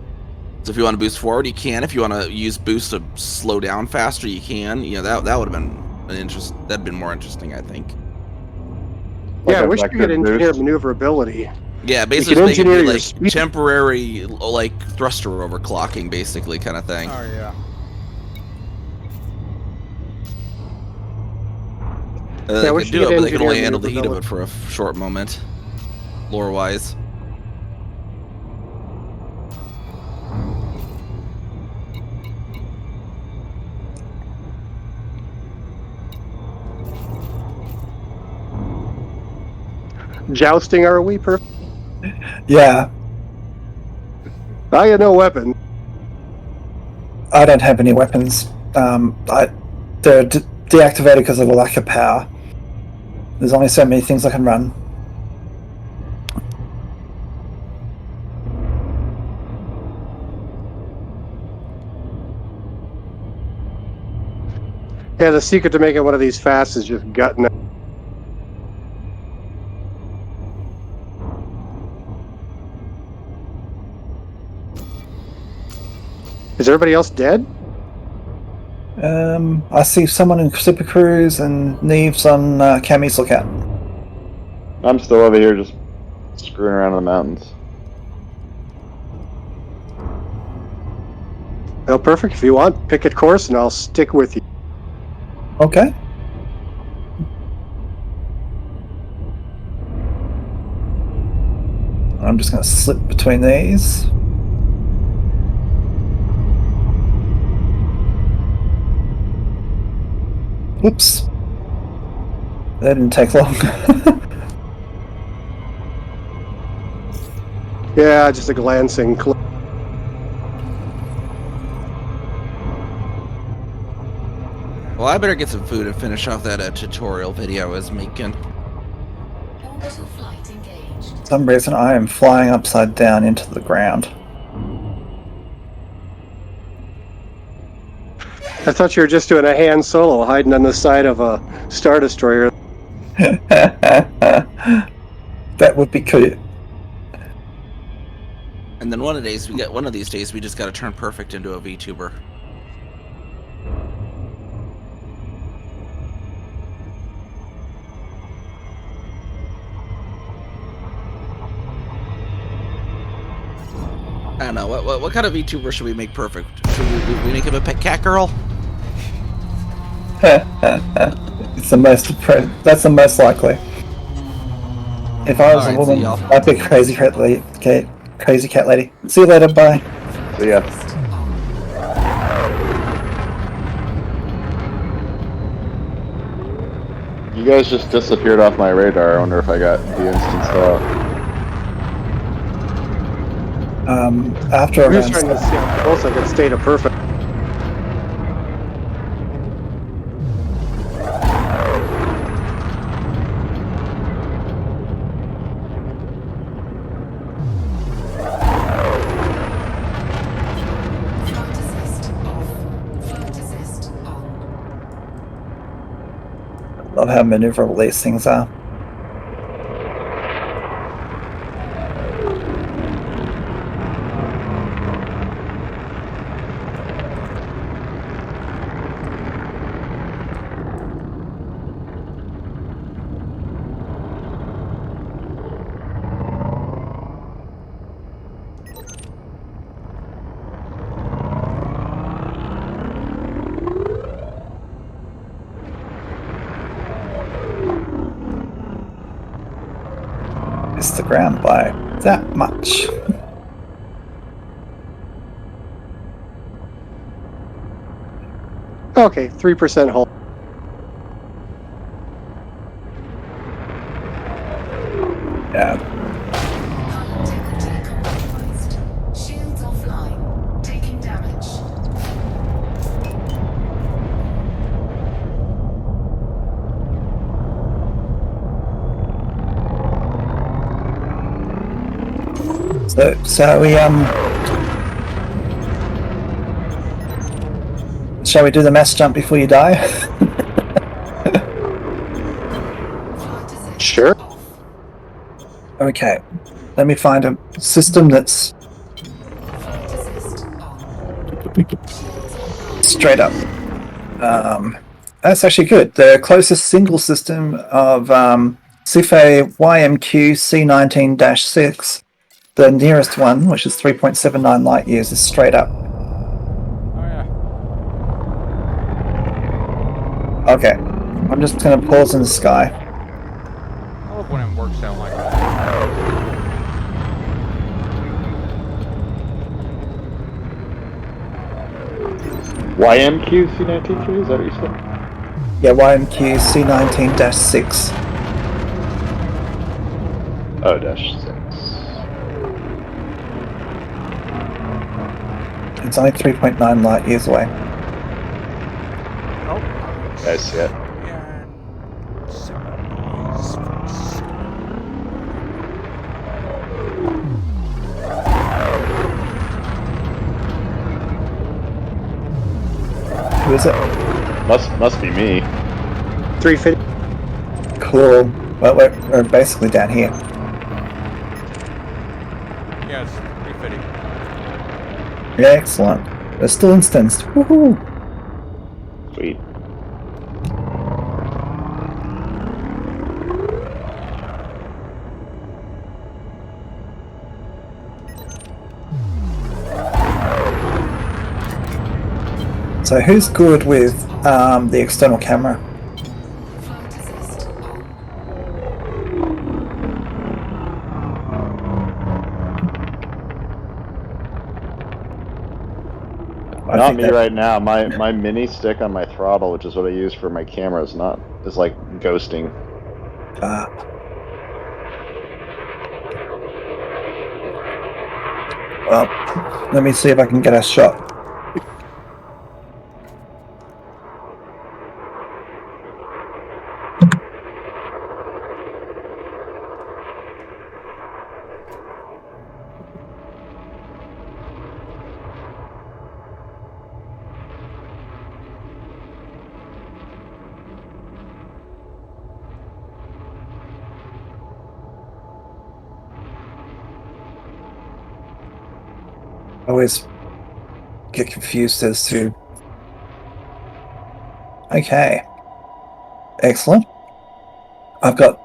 So if you want to boost forward, you can. If you want to use boost to slow down faster, you can. You know, that would have been an interest. That'd been more interesting, I think. Yeah, I a wish you vector could engineer boost. maneuverability. Yeah, You basically can just make it engineer be your like speed. temporary, like thruster overclocking, basically, kind of thing. Oh yeah. Yeah, I They wish could you do could it, but they can engineer only handle the heat of maneuverability. it for a short moment, lore-wise. Jousting, are we? Perfect. Yeah, I got no weapon. I don't have any weapons. They're deactivated because of a lack of power. There's only so many things I can run. Yeah, the secret to making one of these fast is just gutting it. Is everybody else dead? I see someone in Super Cruise and Neve's on Cammy's lookout. I'm still over here just screwing around in the mountains. Well, perfect. If you want, pick a course and I'll stick with you. Okay. I'm just going to slip between these. Oops. That didn't take long. Yeah, just a glancing. Well, I better get some food and finish off that tutorial video I was making. Orbital flight engaged. For some reason, I am flying upside down into the ground. I thought you were just doing a hand solo, hiding on the side of a Star Destroyer. That would be cool. And then one of these days we just got to turn Perfect into a VTuber. I don't know. What kind of VTuber should we make Perfect? Should we make him a pet cat girl? It's the most. That's the most likely. If I was Alright, a woman, see y'all. I'd be crazy cat lady. Crazy cat lady. See you later. Bye. So yeah. You guys just disappeared off my radar. I wonder if I got de-instanced out. After I'm just events, trying to see how close I can stay to perfect. Flight assist off. Flight assist on. love how maneuverable these things are. Missed the ground by that much. Okay, 3% hold. Yeah. Hull integrity compromised. Shields offline. Taking damage. So we shall we do the mass jump before you die? Sure. Okay, let me find a system that's straight up. That's actually good. The closest single system of CIFE YMQ C19-6, the nearest one, which is 3.79 light years, is straight up. Oh yeah. Okay, I'm just going to pause in the sky. I love when it works out like that. YMQ C193, is that what you said? Yeah, YMQ C19-6. Oh, -6. It's only 3.9 light years away. Oh. I see it. Who is it? Must be me. 350. Cool. Well, we're basically down here. Yes, 350. Yeah, excellent. We're still instanced. Woohoo! Sweet. So who's good with the external camera? Not me right now. My mini stick on my throttle, which is what I use for my camera, is like ghosting. Well, let me see if I can get a shot. I always get confused as to... Okay. Excellent. I've got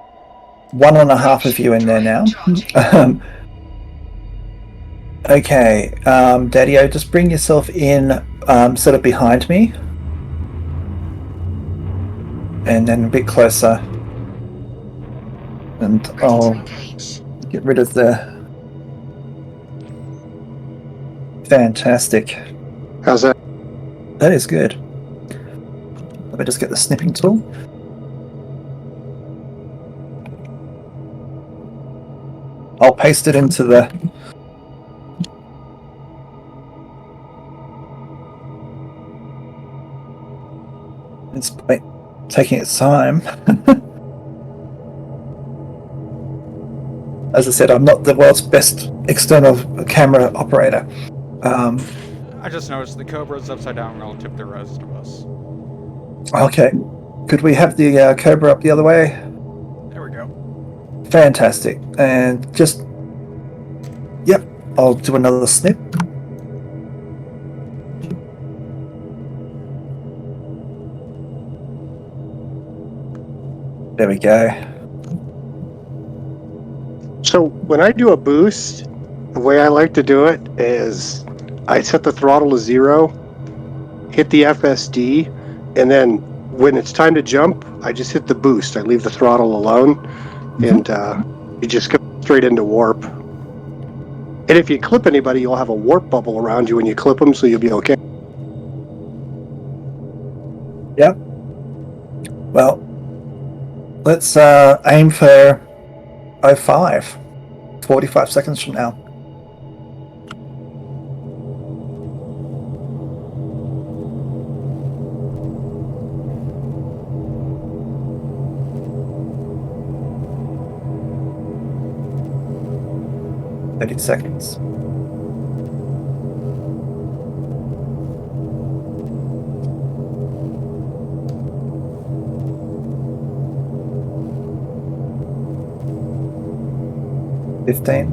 1.5 of you in there now. Okay, Daddy-O, just bring yourself in sort of behind me. And then a bit closer. And I'll get rid of the... Fantastic. How's that? That is good. Let me just get the snipping tool. I'll paste it into the... It's taking its time. As I said, I'm not the world's best external camera operator. I just noticed the Cobra's upside down relative to the rest of us. Okay. Could we have the Cobra up the other way? There we go. Fantastic. And just... Yep, I'll do another snip. There we go. So when I do a boost, the way I like to do it is I set the throttle to 0, hit the FSD, and then when it's time to jump, I just hit the boost. I leave the throttle alone, and you just go straight into warp. And if you clip anybody, you'll have a warp bubble around you when you clip them, so you'll be okay. Yep. Well, let's aim for 05, 45 seconds from now. 30 seconds. $15.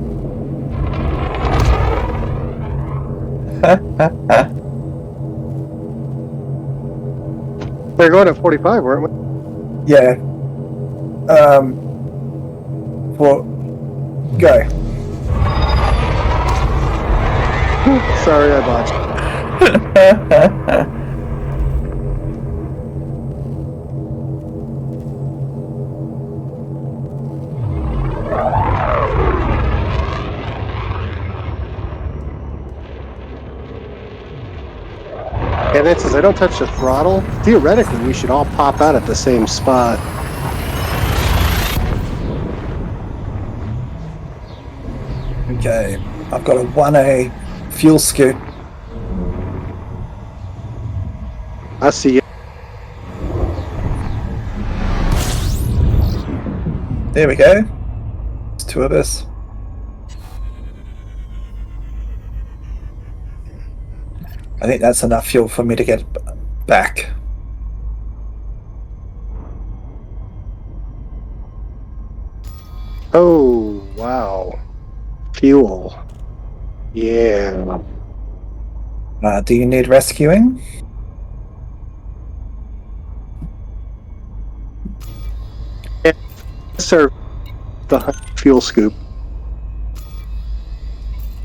We're going at 45, weren't we? Yeah. Well, go. Sorry, I botched. And then since I don't touch the throttle, theoretically we should all pop out at the same spot. Okay, I've got a 1A fuel scoop. I see you. There we go. There's two of us. I think that's enough fuel for me to get back. Oh, wow. Fuel. Yeah. Do you need rescuing? Sir, the fuel scoop.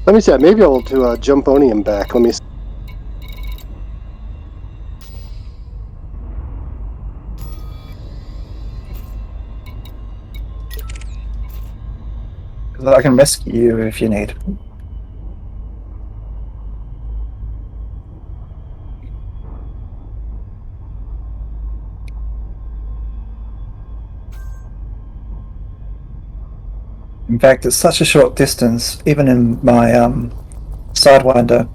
Let me see. I may be able to jumponium back. Let me see. Because I can rescue you if you need. In fact, it's such a short distance, even in my Sidewinder,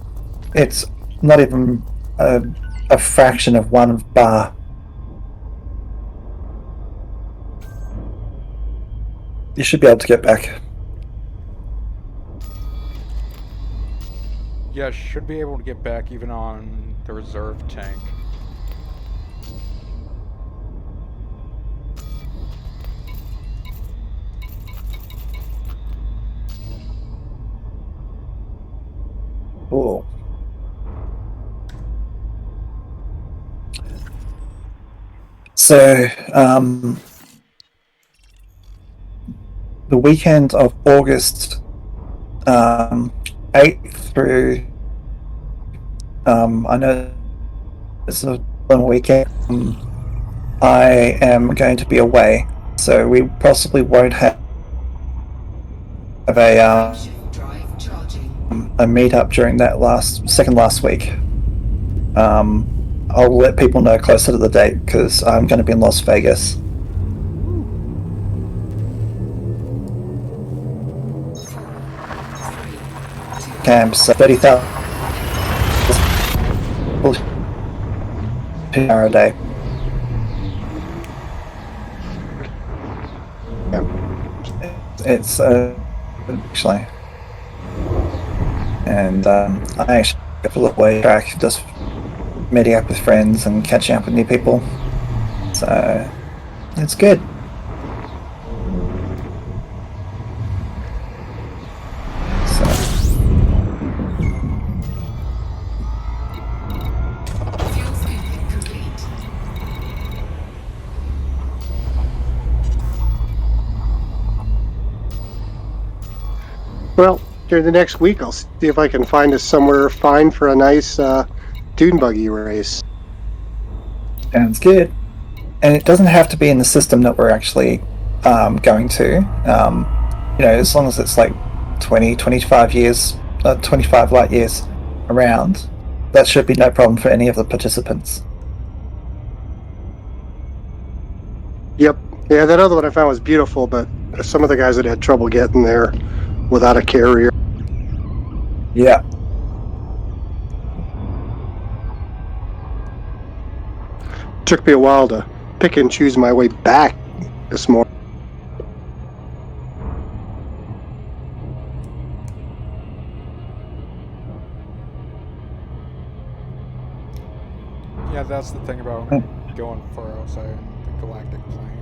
it's not even a fraction of one bar. You should be able to get back. Yeah, should be able to get back even on the reserve tank. Oh. So, the weekend of August 8th through, I know it's a long weekend, I am going to be away, so we possibly won't have a meetup during that second last week. I'll let people know closer to the date because I'm going to be in Las Vegas. Camps 30,000 a day. It's actually, and I actually have a little way track just meeting up with friends and catching up with new people. So it's good. Well, during the next week, I'll see if I can find us somewhere fine for a nice dune buggy race. Sounds good. And it doesn't have to be in the system that we're actually going to. You know, as long as it's like 20, 25 years, 25 light years around, that should be no problem for any of the participants. Yep. Yeah, that other one I found was beautiful, but some of the guys that had trouble getting there without a carrier. Yeah. Took me a while to pick and choose my way back this morning. that's the thing about going for, I'll say, the galactic plane.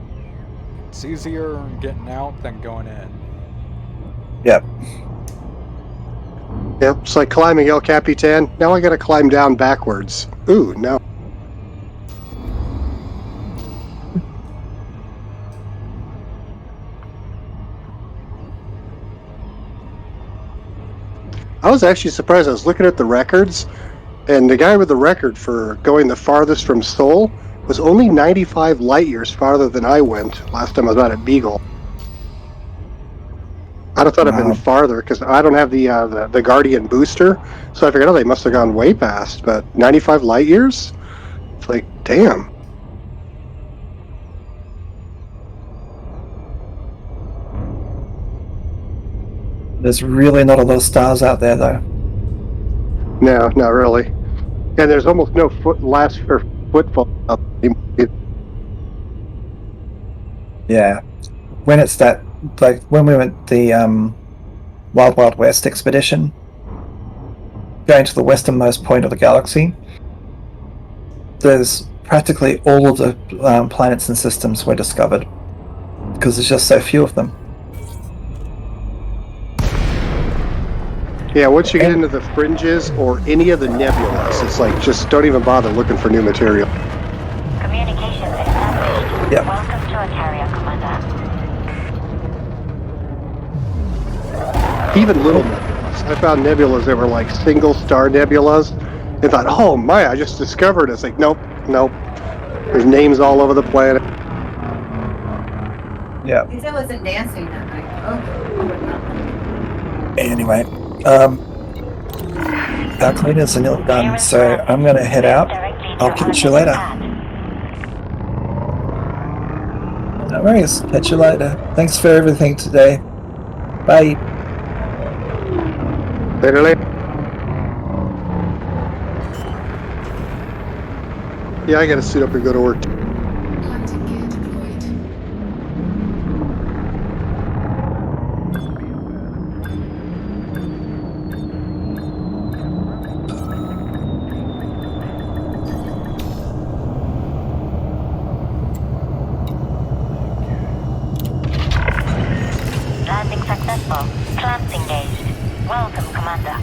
It's easier getting out than going in. Yep. Yep, it's like climbing El Capitan. Now I gotta climb down backwards. Ooh, no. I was actually surprised. I was looking at the records, and the guy with the record for going the farthest from Seoul was only 95 light years farther than I went last time I was out at Beagle. I'd have thought I'd been Wow. farther because I don't have the Guardian booster, so I figured, oh, they must have gone way past. But 95 light years? It's like, damn. There's really not a lot of stars out there, though. No, not really. And there's almost no footfall up anymore. Yeah. When it's that, like, when we went the Wild Wild West expedition, going to the westernmost point of the galaxy, there's practically all of the planets and systems were discovered because there's just so few of them. Yeah, once you get into the fringes or any of the nebulas, it's like, just don't even bother looking for new material. Communications established. Yep. Welcome to a carrier, Commander. Even little nebulas. I found nebulas that were like single star nebulas and thought, oh my, I just discovered it. It's like, nope. There's names all over the planet. Yeah. At least I wasn't dancing that night. Oh. Anyway, our cleaners are nearly done, so I'm going to head out. I'll catch you later. No worries. Catch you later. Thanks for everything today. Bye. Later. Yeah, I gotta suit up and go to work. Landing gear deployed. Landing successful. Clamps engaged. Welcome, Commander.